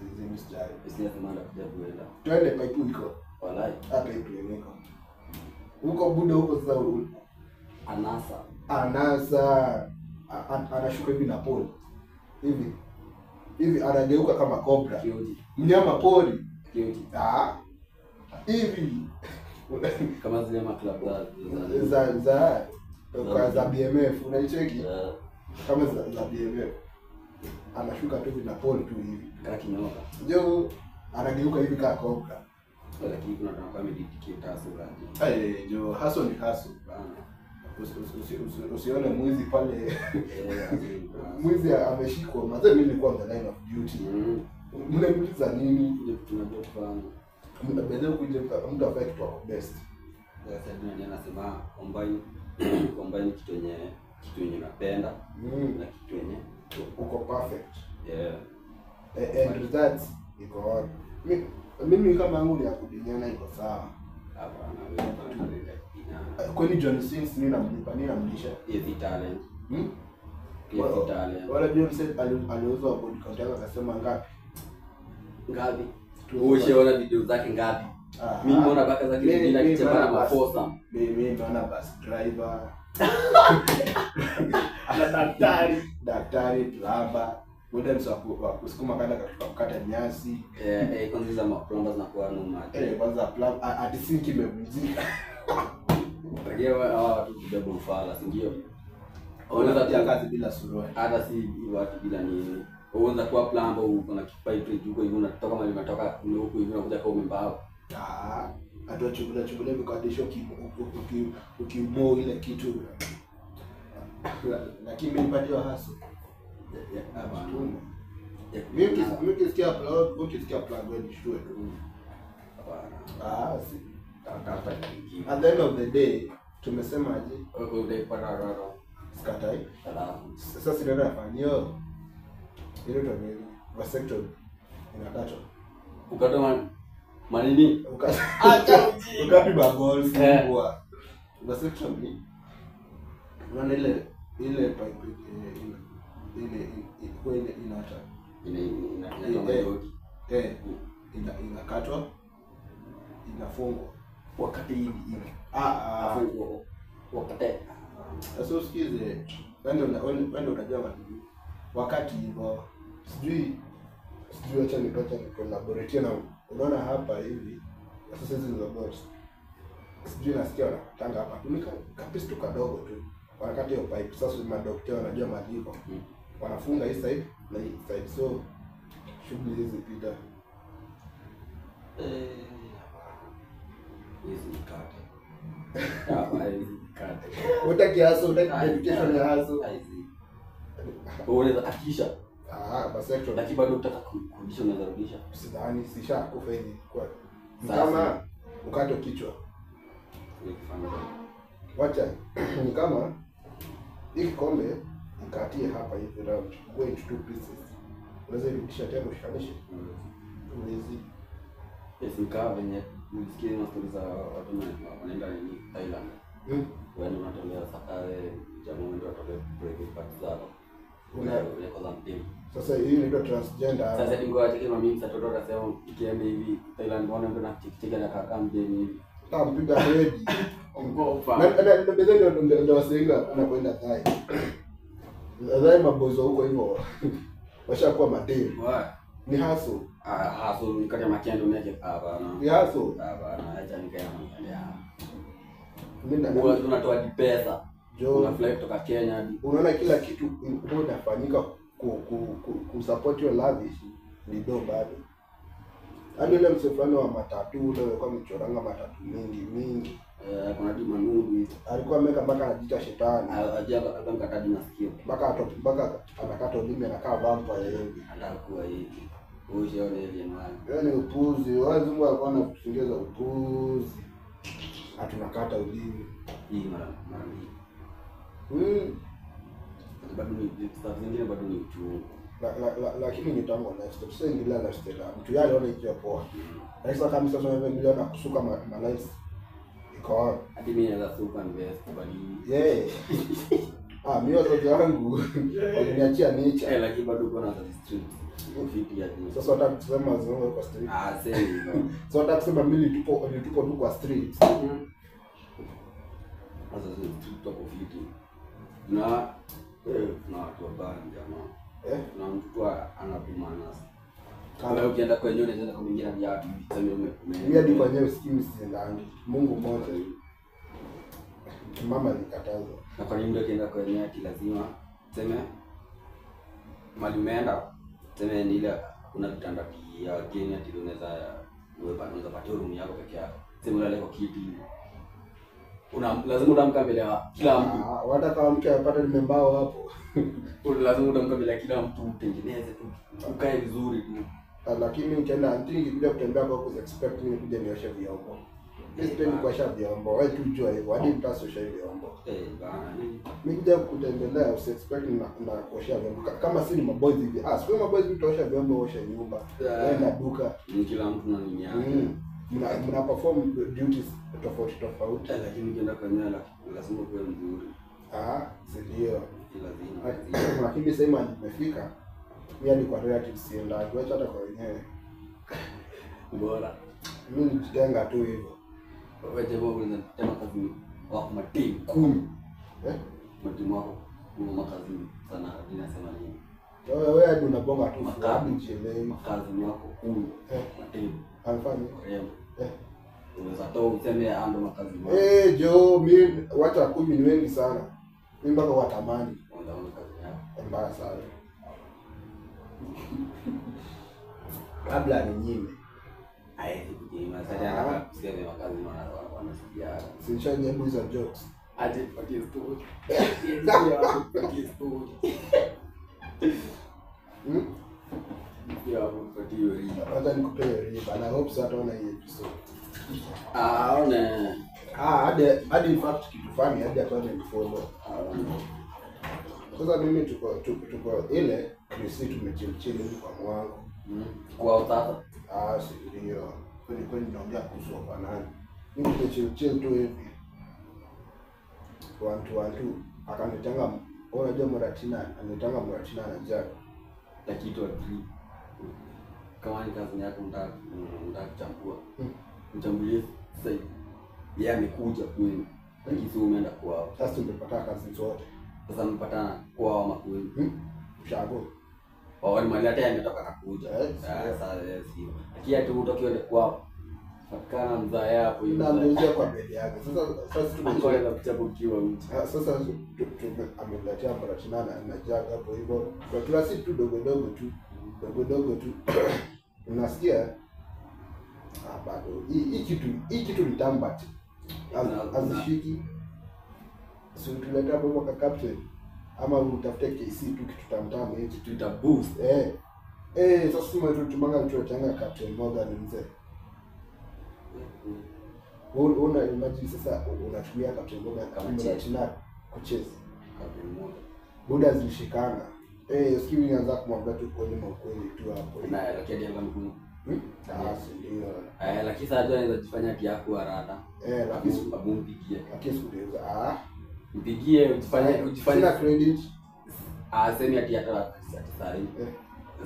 Hizi mstari. Sisi tunataka kuja kuenda. Twende pipe iko. Walai. Hapa iko. Huko buda huko sasa anasa anashuka hivi na pole. Hivi anageuka kama cobra. Kioti. Mnyama pori. Kioti. Hivi kama zile club za BMF unaicheki? Kama za BMF. Anashuka tu na pole tu hivi. Kama kinyoka. Ndio anageuka hivi kama cobra. Lakini kuna kama dedicate hustle. Jo hustle ni hustle. Usione mwizi pale. Mwizi ameshikwa. Mzee mimi nilikuwa the line of duty. Mnauliza nini? Tunajua kufanya. Mbele kuja mtu afanye kitu best. Sasa ndio anasema combine kitu yenye napenda na kitu yenye uko perfect. Yeah. And results iko on. Mimi kama yangu ni ya kudinyana iko sawa. Hapana, kwani John Sins nini namlisha? Hivi talent. Talent. Wala John Sins aliuza body count yake akasema ngapi? Ushaona video zake ngapi? Mimi naona baka zake zingine akichapa na mafosa. Mimi naona bus driver. Ana daktari, plumber. Muda wa kusukuma kanda katika kukata nyasi. Kwanza za plumbers na kwa noma. Kwanza plumb hadi sink imevunjika. Ndio watu kubeba ufala, si ndio? Unaweza pia kazi bila suruali. Hata si watu bila nini. Uanza kuwa plumber uko na kipipe huko hivi unatoka mahali umetoka huko hivi unakuja kwa umembao. Hata chukula vikadisho ukimo ile kitu. Lakini nimepatiwa haso. Mimi kisikia plug wewe nishtue tu. Si. At the end of the day tumesemaje? Utaipata raro. Skatai. Sasa si ndio nafanyio. Ile ndio ni vasectomy inakatwa. Ukatoa manini? Ukati bagol kwa. Vasectomy. Unaona ile pipe ile inata inakatwa inafungwa wakati hivi wakati sasa usikize wende unajua wakati hivyo sijui acha collaborate na unaona hapa hivi sasa hizi ni boss sijui nasikia wanatanga hapa tumika kapisi tu kadogo tu wakati hiyo pipe sasa madaktari wanajua maliko wanafunga hii side na hii side so shughuli hizi pita hizi kate hizi kate utaki dedication ya haso unaweza takisha vasectomy lakini bado utaka kurudisha unaweza rudisha sidhani sisha kufa hivi kwa kama ukato kichwa wacha ni kama hii kombe nikatie hapa hivi round go into two pieces unaweza irudisha tena ushikanishe uwezi nikawa venye nisikie na stories za watu wanaenda ni Thailand wewe unatolea jamaa ndio atolea private parts zao unaweza mtimu sasa hii ndio transgender sasa dingo aje kama mimi mtoto akasema ikienda hivi Thailand mbona ndio na tiktika na kaka mjeni hivi tampiga ready ongopa na bezeni ndio wasenga anakwenda Thai nadhani mabozo huko hivyo washakuwa mademu ni haso haso nikata makendo neke hapana ni haso hapana acha nikae mimi unatoa pesa una flight kutoka Kenya hadi unaona kila kitu inafanyika kusupport your lavish ni do bado hadi ile msefano wa matatu ndio alikuwa mchoranga matatu mingi kuna dima nuru alikuwa ameka mpaka anajiita shetani ajabu akamkataji masikio mpaka anakata ulimi anakaa vampire hivi anakuwa hivi usione ile mwana yani upuzi wazungu walikuwa wanakusingeza upuzi atunakata ulimi hii mara mingi bado ni stuff zingine bado ni uchungu lakini ni tango next step sasa ingila la stela mtu yale ona ikiwa poa sasa kama sasa wewe milioni kusuka ma lives iko hadi mimi naweza suka invest bali mimi wazo yangu waliniachia nature lakini bado kuna za street ufiti ya sasa wataka kusema zao kwa street sasa hivyo sasa wataka kusema mimi tupo tu kwa street sasa street tupo ufiti na watu wabaya jamaa na mtu anapimana kama ukienda kwenye unaweza kumwingia na viatu mimi hadi kwa nyewe sikimi siendangi Mungu mmoja mama alikataza na kwa nini ndio kienda kwenye ati lazima sema mali umeenda sema ni ile kuna vitanda ya geni ati unaweza pata room yako peke yako sema unalala kwa kiti lazima utamka mbele ya kila mtu wataka mke apate nimembao hapo lazima utamka mbele ya kila mtu utengeneze tu ukae vizuri tu lakini ukienda antingi kuja kutembea kwa expect mimi kuja nioshe vyombo sipendi kuosha vyombo wewe tu jua hivyo hadi mtasosha vyombo bana mimi kuja kutembelea expect na kuosha vyombo kama si ni maboys hivi sio maboys mtaosha vyombo osha nyumba kwenda duka kila mtu na nini yake mna perform duties tofauti lakini ukienda kwenye lazima uwe mzuri ndio lazima lakini sasa hivi nimefika mimi hadi kwa relatives sienda acha hata kwa wenyewe bora mimi nijitenga tu hivyo wewe jamaa unataka kazi wako matimu 10 matimu wako kuna makazi sana ninasema nini Wewe hadi unabonga tu Makazi. mchele. Makazi wako kumi. Matendo. Alfani. Remo. Unaweza toa useme ando makazi wako. Jo, mimi watu wa 10 ni wengi sana. Mimi mpaka watamani. Unaona kazi yako. Mbaya sana. Kabla ninyime. Haezi kujima. Sasa anataka kusema makazi wanasikia. Sincha nyembo hizo jokes. Aje patie story. Patie story. Ya patie riba. Hata nikupe riba na hope sasa utaona hii episode. Ona. Hadi in fact kitu funny hadi hapa ni follow. Sasa mimi tuko ile receipt tumechill hivi kwa mwangu. Kwa utata. Si ndio. Kwani naongea kuhusu kwa nani? Mimi tumechill tu hivi. 1 akanitanga unajua Muratina anitanga Muratina na Jack Na kitu wa 3. Kama ni kazi yako unataka kuchambua. Mchambulie sasa. Yeye amekuja kwenu. Lakini sio umeenda kwao. sasa tumepata kazi zote. Sasa mpatana kwao ama kwenu. Shago. Wao mali hata ametoka kakuja. Sasa sio. Lakini hata utoke uende kwao. Fakana mzaa hapo hivi. Na mmoja kwa bedi yake. Sasa tumekwenda kuchapa ukiwa mtu. Sasa ameletea Muratina na Jack hapo hivyo. Kwa kila siku tu dogo tu. Unasikia? Bado hii kitu ni tambati. Azishiki. Si tuleta hapo kwa captain ama utafute KC tu kitu tamtamu hivi Twitter boost. Sasa sima tumanga tuachanga Captain Morgan mzee. Una imagine sasa unatumia Captain Morgan kama Muratina kucheza. Captain Morgan. Buda zilishikana. Sikii nianza kumwambia tu kwa nini ukweli tu hapo. Na lakini ndio mgumu. Ndio. Lakini sasa anaweza kufanya pia kwa rada. Lakini mpigie. Lakini sikudeza. Mpigie ujifanye na credit. Sema ati hata sasa hivi.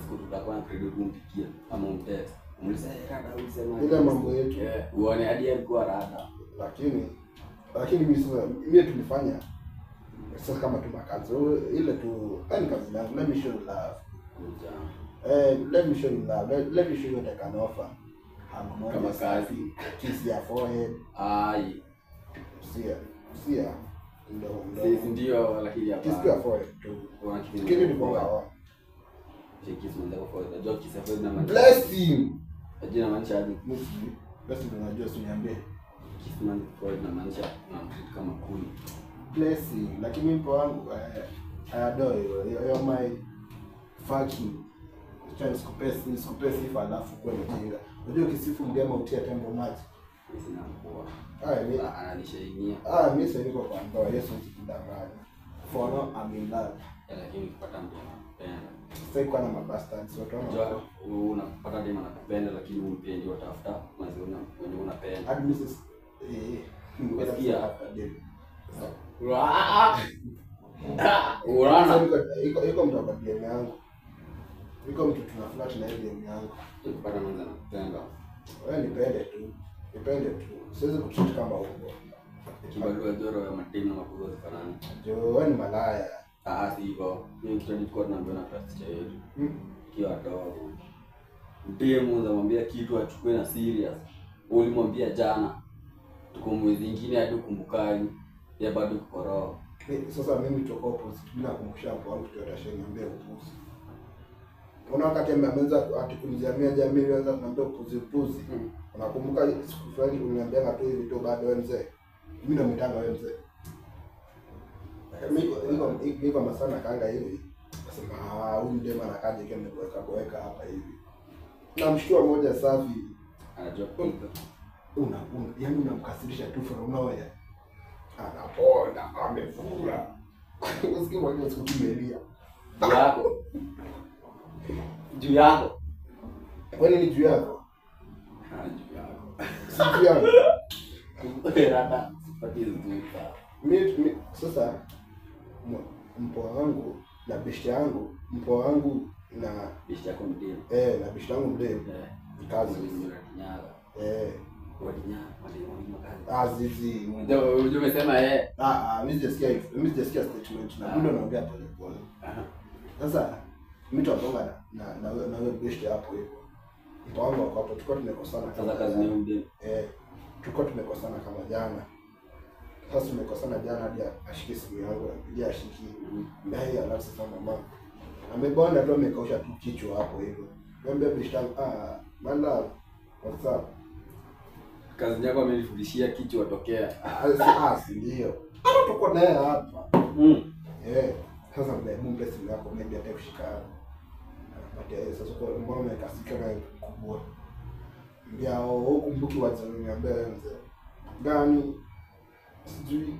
Siku tutakuwa na credit mpigie ama umtext. Muulize rada usema. Ile mambo yetu. Uone hadi alikuwa rada. Lakini mimi tulifanya sasa kama tu makazi ile tu yani kazi yangu. Let me show you love. Let me show you love. Let me show you what I can offer. Kama kazi. Kiss your forehead. Sia. Ndio lakini hapa. Kiss your forehead tu. Kile ni kwa hawa. Kiss mwanzo kwa forehead. Najua kiss forehead na maana. Blessing. Ajina maanisha aje? Blessing unajua usiniambie. Kiss mwanzo forehead na maanisha na kama kuni. Blessing. Lakini mpo wangu I adore you. You're my fucking chance kupesi if alafu kwa mjinga. Unajua ukisifu mgema utia tembo maji. Sina mkoa. Ananishainia. Mimi sasa niko kwa ndoa. Yesu mtikidanganya. For now I'm in love. Lakini ukipata mtu anakupenda. Sasa iko na mabastards watu wanao. Unapata demu anakupenda lakini umpendi watafuta maziona wenye unapenda. Hadi Mrs. Umesikia hapa demu. Unaona? Iko mtu kwa DM yangu. Iko mtu tunaflat na DM yangu. Ukipata mwanza anakupenda. Wewe nipende tu. Siwezi kutreat kama huko. Kibalua joro ya mademu na makuzo zifanana. Wewe ni malaya. Si hivyo. Mimi kitu nilikuwa tunaambiwa na trust yetu. Kiwa dogo. Demu zamwambia kitu achukue na serious. Ulimwambia jana. Tuko mwezi mwingine hadi ukumbukani. Ya bado kukoroa. Sasa mimi tuko opposite. Mimi nakumbusha hapo wangu tutashaniambia upuzi. Kuna wakati ameanza atikulizia jamii ilianza kumwambia upuzi. Unakumbuka siku fulani uliniambia na tu hivi tu baada ya mzee. Mimi ndo mtanga wewe mzee. Niko masana kanga hivi. Nasema huyu dema anakaje kama kuweka hapa hivi. Namshtua moja safi. Anajua kupika. Yaani unamkasirisha tu from nowhere. Anaponda amefura. Usikie mwenye siku kimelia. Juu yako. Kwani ni juu yako? Juu yako. Si juu yako. Rada sipati zuka. Mimi sasa mpo wangu na beshte yangu, mpo wangu na beshte yako mdemu. Na beshte yangu mdemu. Kazi Nyara. Wadinya, makazi. Azizi. Ndio umesema mimi sijasikia statement na bado naongea pole pole. Sasa mtu ambonga na wewe best hapo hivyo. Mtu wangu wako hapo tulikuwa tumekosana Sasa kazi ni mbe. Tulikuwa tumekosana kama jana. Sasa tumekosana jana hadi ashike simu yangu anapigia ashiki. Ndai alafu sasa mama. Amebonda tu amekausha tu kichwa hapo hivyo. Mwambie best manda what's up? Kazi yako amenifundishia kichwa tokea. Si ndio. Hata tuko naye hapa. Sasa mbona simu yako mimi hata kushika. Sasa kwa mbona umekasika na kubwa. Ndio hukumbuki wazo niambia mzee. Gani? Sijui.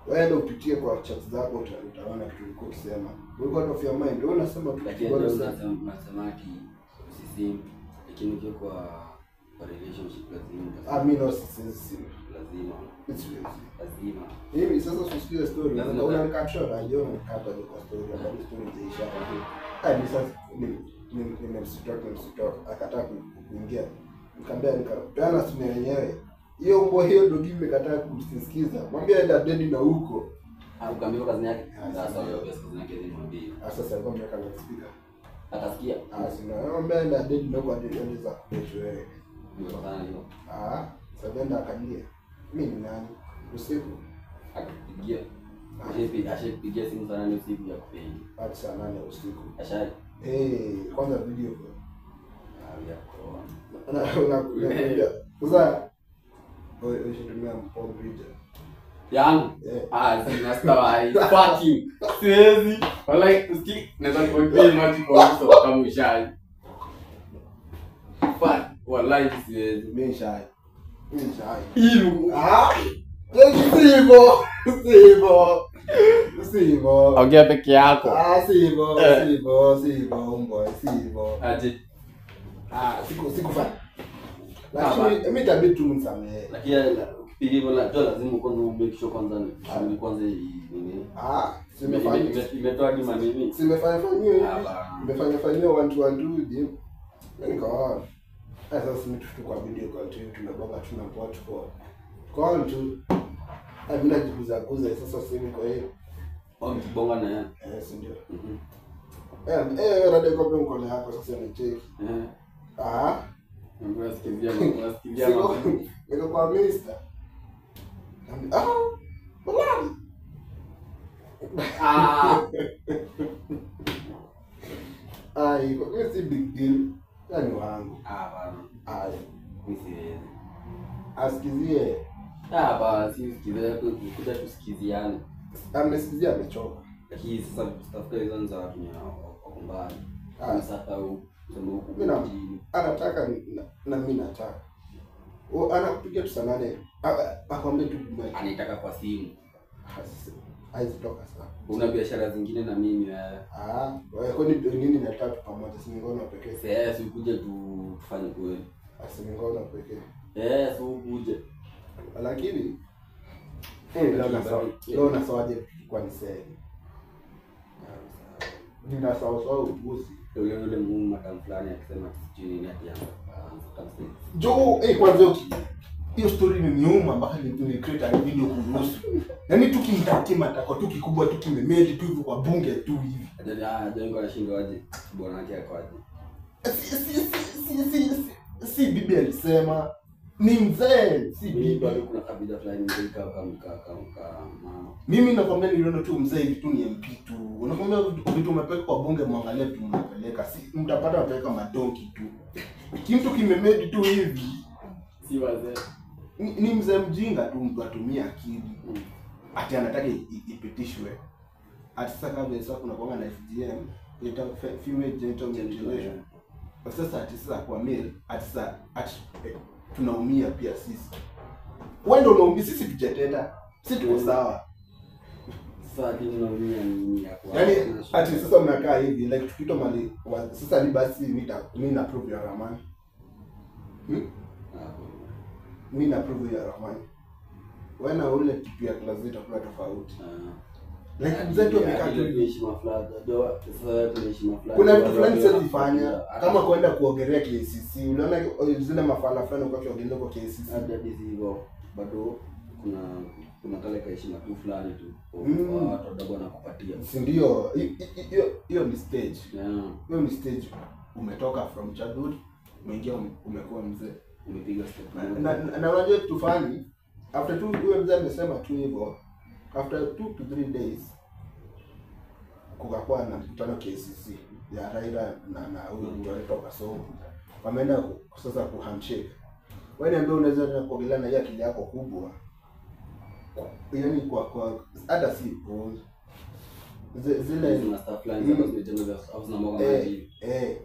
Wewe upitie kwa chat zako utaona kitu uliko kusema. Wewe kwa of your mind, wewe unasema tu lakini unasema ati sisi lakini ukiwa kwa relationship lazima. Mimi no sisi lazima. It's lazima. Hivi sasa usikie story. Unanikapsha na hiyo mkapa kwa story ambayo story ziisha hivi. Ni sasa nimemsitoka akataa kuingia. Nikamwambia nikapeana simu yenyewe. Hiyo mbo hiyo ndio kimi imekataa kumsikiza. Mwambie aenda dedi na huko. Ukaambia kazi yake. Sasa hiyo kazi yake ni mwambie. Sasa alikuwa ameweka na speaker. Atasikia. Sina. Mwambie aenda dedi na huko hadi anaweza kuletu wewe. Ndio sana hiyo. Sasa ndio akalia. Mimi ni nani? Usiku. Akapigia. Ashapigia simu sana ni usiku ya kupiga. Hadi saa 8 usiku. Ashai. Kwanza video kwa. Ya kwa. Unakuja. Sasa wewe ushitumia mpomo video. Yangu? Zina stawa fucking. Siwezi. Wallahi uski naweza kuambia maji kwa uso kama ushai. Wallahi siwezi. Mimi shai. Hiyo. Sivyo. Ongea peke yako. Sivyo. Aje. Sikufanya. Lakini mimi tabidi tu msamehe. Lakini ukipiga hivyo lazima kwanza make sure kwanza ni kwanza nini? Imetoa ni manini? Simefanya 1 2 nikaona. Sasa sisi tu kwa video kwa tu tunabonga tunapoa tuko. Kwa tu mimi najibuza kuza sasa sisi kwa hiyo. Bonga na yeye. Si ndio. Radio kwa mkono yako sasa ni cheki. Unasikia niko kwa minister. Malali. Kwa si big deal. Nani wangu? Bana. Mimi asikizie. Bana, si usikizie kuja tusikiziane. Amesikizia amechoka. Lakini sasa tutafuta hizo za watu wako mbali. Sasa anataka na mimi nataka. Anakupigia tu sana nane. Akwambia tu anataka kwa simu. Haizitoka sana. Una biashara zingine na mimi wewe kwani nini nataka pamoja si ngono pekee. Sasa ukuje tufanye kweli. Si ngono pekee. Si ukuje. Lakini leo na sawaje kwa ni sasa. Nina sawa ubuzi. Yule Mungu madam fulani akisema sijui nini atianza. Kwanza hiyo story ni nyuma mpaka ni create a video kuhusu. Yaani tukimtakia matako tu kikubwa tu kimemeli tu hivyo kwa bunge tu hivi. Ajengo anashinda aje bwana yake akwaje. Si bibi alisema ni mzee, si bibi. Kuna kabila fulani mzee kama mama. Mimi nakwambia niliona tu mzee hivi tu ni MP tu. Unakwambia vitu umepeleka kwa bunge muangalie tu mnapeleka. Si mtapata wapeleka madonki tu. Kitu kimemedi tu hivi. Si wazee. Ni mzee mjinga tu mtu atumia akili. Ati anataka ipitishwe. Ati sasa kama sasa kuna kwa na FGM, ita female genital mutilation. Sasa ati sasa kwa male, ati sasa tunaumia pia sisi. Wewe ndio unaumia, sisi tujetenda. Sisi tuko sawa. Sasa tunaumia nini ya kwa. Yaani ati sasa mnakaa hivi like tukito mali sasa ni basi mimi na prove ya Rahman. Mimi na prove ya Rahman. Wewe na ule kitu ya class itakuwa tofauti. Like mzetu amekaa tu heshima fulani. Sasa tunaheshima fulani. Kuna vitu fulani sasa zifanya kama kwenda kuogelea KCC. Unaona zile mafala fulani kwa kuogelea kwa KCC. Hadi hivyo bado kuna kale heshima tu fulani tu watu wadogo wanakupatia. Si ndio? Hiyo ni stage. Yeah. Hiyo ni stage umetoka from childhood, umeingia umekuwa mzee, Umepiga step. Na unajua kitu fani, after huyo mzee amesema tu hivyo, after 2 to 3 days kukakuwa na mkutano KCC ya Raila na huyo mtu alitoka Songo. Wameenda sasa ku handshake. Wewe niambia unaweza kuongelea na hiyo akili yako kubwa. Yaani kwa hata si zile na stuff line za zimejenga au zina mwaga maji.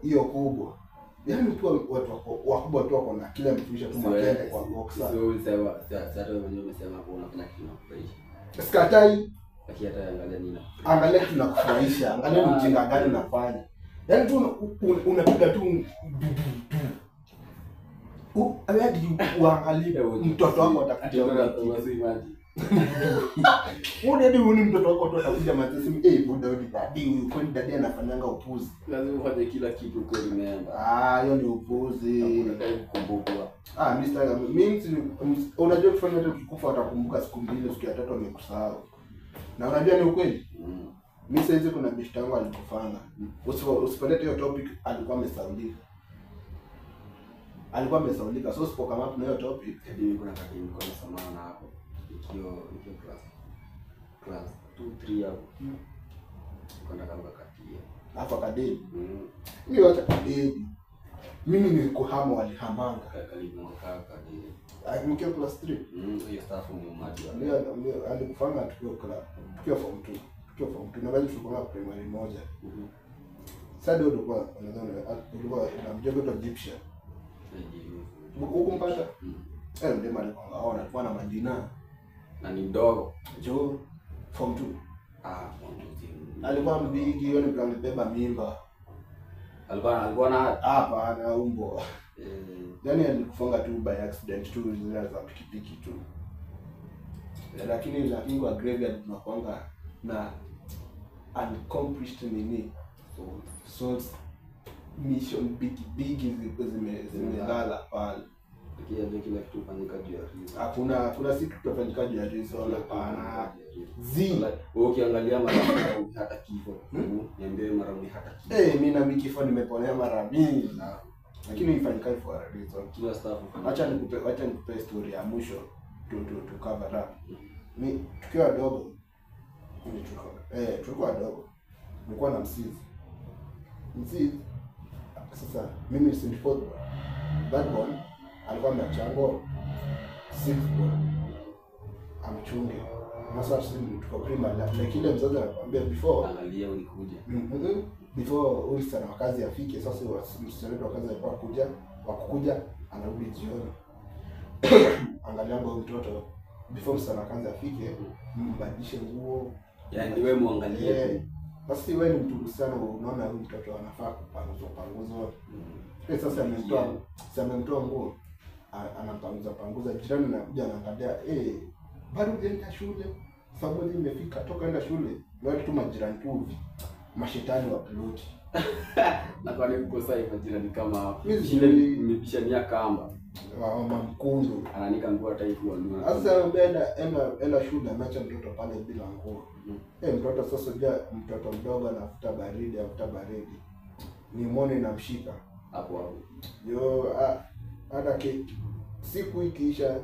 Hiyo kubwa. Yaani tu watu wakubwa tu wako na kila mfundisha tu makende kwa boxer. Sio ulisema sasa wewe mwenyewe umesema hapo unafanya kitu kinakufurahisha. Sikatai. Lakini hata angalia nini. Angalia kitu kinakufurahisha. Angalia mjinga gani unafanya. Yaani tu unapiga tu hadi uangalie mtoto wako atakuja maji. Hadi uone mtoto wako tu atakuja maji. Buda wewe dadi huyu kwani dadi anafanyanga upuzi. Lazima ufanye kila kitu kwa remember. Hiyo ni upuzi. Unataka kukumbukwa. Mr. means unajua kufanya hata ukikufa atakumbuka siku mbili, siku ya tatu amekusahau. Na unajua ni ukweli? Mimi sasa hizi kuna bishta yangu alikufanga. Usipelete hiyo topic, alikuwa amesaulika. So usipo kama hapo na hiyo topic, mimi kuna kati niko nasomana na hapo. Ikio class 2 3 hapo. Kwenda kama katia. Hapo kadeni. Mimi wacha kadeni. Mimi nilikuhama walihamanga. Karibu mwaka kadeni. Mkio class 3. Hiyo staff ni umati. Ndio alikufanga tukiwa form 2. Na bado tulikuwa primary moja. Sasa ndio ulikuwa na mjogo to Egyptian. Ukumpata? Ndio alikuwa anakuwa na majina. Na ni mdogo. Jo form 2. Form 2. Alikuwa mbigi, yeye ndio alibeba mimba. Alikuwa na hapana umbo. Yaani alikufunga tu by accident tu zile za pikipiki tu. Lakini kwa graveyard tunakuanga na unaccomplished nini. So mission big zimelala pale. Kile kitu fanyika juu ya reason. Hakuna siku tutafanyika juu ya reason hapana. Ukiangalia mara hata kifo. Niambie mara hata kifo. Mimi na kifo nimeponea mara mingi. Lakini ifanyika for a reason. Kila staff. Acha nikupe story ya mwisho to cover up. Mimi tukiwa wadogo tulikuwa wadogo. Nilikuwa na msizi. Sasa mimi si fourth born. That one alikuwa amechango 6th born. Amchunge. Masa sisi tuko primary like ile mzazi anakuambia before angalia ulikuja. Before ulistana wakazi afike sasa msichana wakazi alikuwa kukuja anarudi jioni. Angalia ngo mtoto before msichana wakazi afike mbadilishe nguo. Yaani wewe muangalie. Basi wewe ni mtu sana unaona huyu mtoto anafaa kupanguzwa. Sasa amemtoa nguo anapanguza jirani anakuja anaangalia bado hujaenda shule sababu imefika toka enda shule na watu tu majirani tu mashetani wa plot. Na kwa nini kukosa majirani kama shule imebishania kamba mama mkundu ananika nguo hata hivi wanua. Sasa enda shule ameacha mtoto pale bila nguo. Mtoto sasa mtoto mdogo anafuta baridi ni muone namshika hapo. Hata siku ikiisha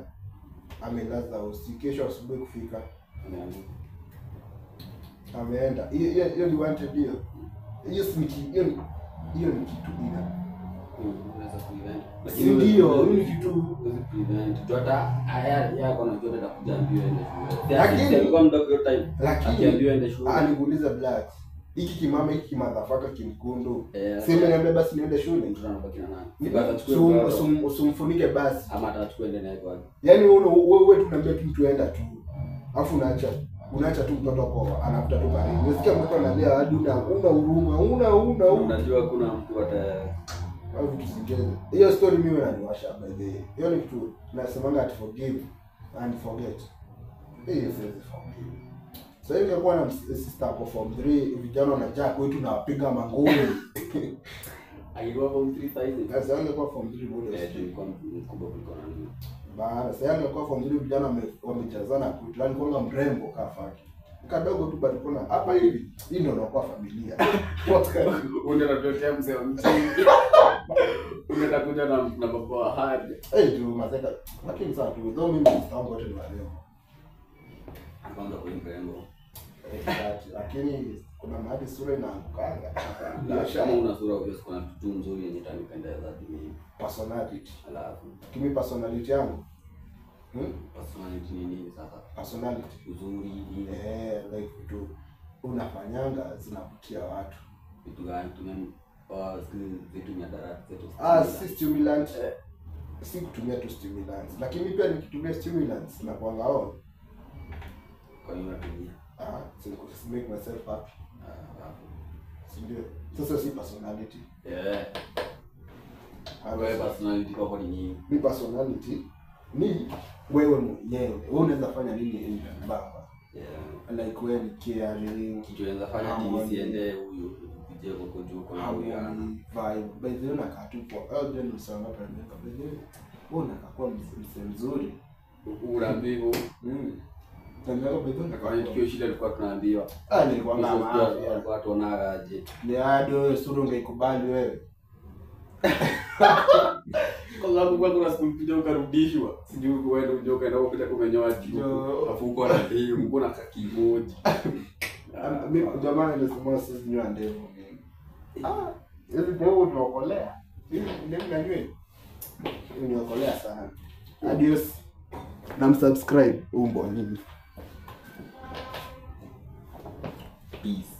amelaza kesho asubuhi kufika ameenda. Hiyo ni wanted hiyo. Hiyo ni kitu ina. Unaweza kuivent. Lakini ndio ni kitu prevent. Hata haya yako na joto atakuja mbio ende shule. Lakini alikuwa mdogo hiyo time. Lakini akiambiwa ende shule. Alikuuliza blacks. Hiki kimama hiki kimadhafaka kimkundu. Sema niambia basi niende shule. Mtu anabaki na nani? Basi achukue usumfunike basi. Ama atachukua ende naye kwake. Yaani wewe tunaambia tu tuenda tu. Alafu unaacha tu mtoto kwa anafuta tu baridi. Unasikia mtoto analia hadi una huruma. Unajua kuna mtu au vitu zingine. Hiyo story mimi inaniwasha by the way. Hiyo ni kitu nasemanga to forgive and forget. Is forgive. Sasa hivi kwa na sister hapo form 3 vijana wanajaa kwetu na wapiga mangumi. Alikuwa form 3 size. Sasa angekuwa form 3 bado. Tulikuwa mkubwa kuliko nani. Bana, sasa angekuwa form 3 vijana wamejazana kutani kwa mrembo kafaki. Kadogo tu bado kuna hapa hivi. Hii ndio inakuwa familia. What kind? Unataka mzee wa mchini. Unataka na baba wa hadi. Tu mazeka. Lakini sasa tu ndio mimi mtango wote ni waleo. Anaanza kuimrembo. Lakini kuna mahali sura inaangukanga. Kama una sura obvious kuna mtu mzuri yenye itanipendeza mimi. Personality. Alafu Kimi personality yangu. Personality ni nini sasa? Personality. Uzuri nini? Like tu unafanyanga zinavutia watu. Vitu gani tumia vitu vya darasa zetu? Si stimulant. Si kutumia tu stimulants. Lakini pia nikitumia stimulants na kuanga on. Kwa hiyo unatumia. So make myself happy. Sindio? Sasa si personality. Wewe personality kwa ni nini? Mi personality ni wewe mwenyewe. Wewe unaweza fanya nini baba? Like wewe ni caring, Kitu unaweza fanya nini siende huyu vije kwa juu kwa huyu ana. Vibe. By the way unakaa tu kwa au ndio sana hapa nimeka. By the way wewe unakaa mzuri. Urambivu. Ndio bedo Na kwa hiyo shida ilikuwa tunaambiwa. Nilikuwa na maafia. Walikuwa tuonaga aje. Ni hadi sura ungeikubali wewe. Kwa sababu kwa kuna siku mpita ukarudishwa. Sijui kuenda ujoka na ukita kumenyoa juu. Afu uko na ndevu, uko na kakimoji. Mimi jamani ndio sisi nyoa ndevu mimi. Hizi ndevu tunaokolea. Hizi ndevu na nywele. Niokolea sana. Adios. Na msubscribe umbo nini. Peace.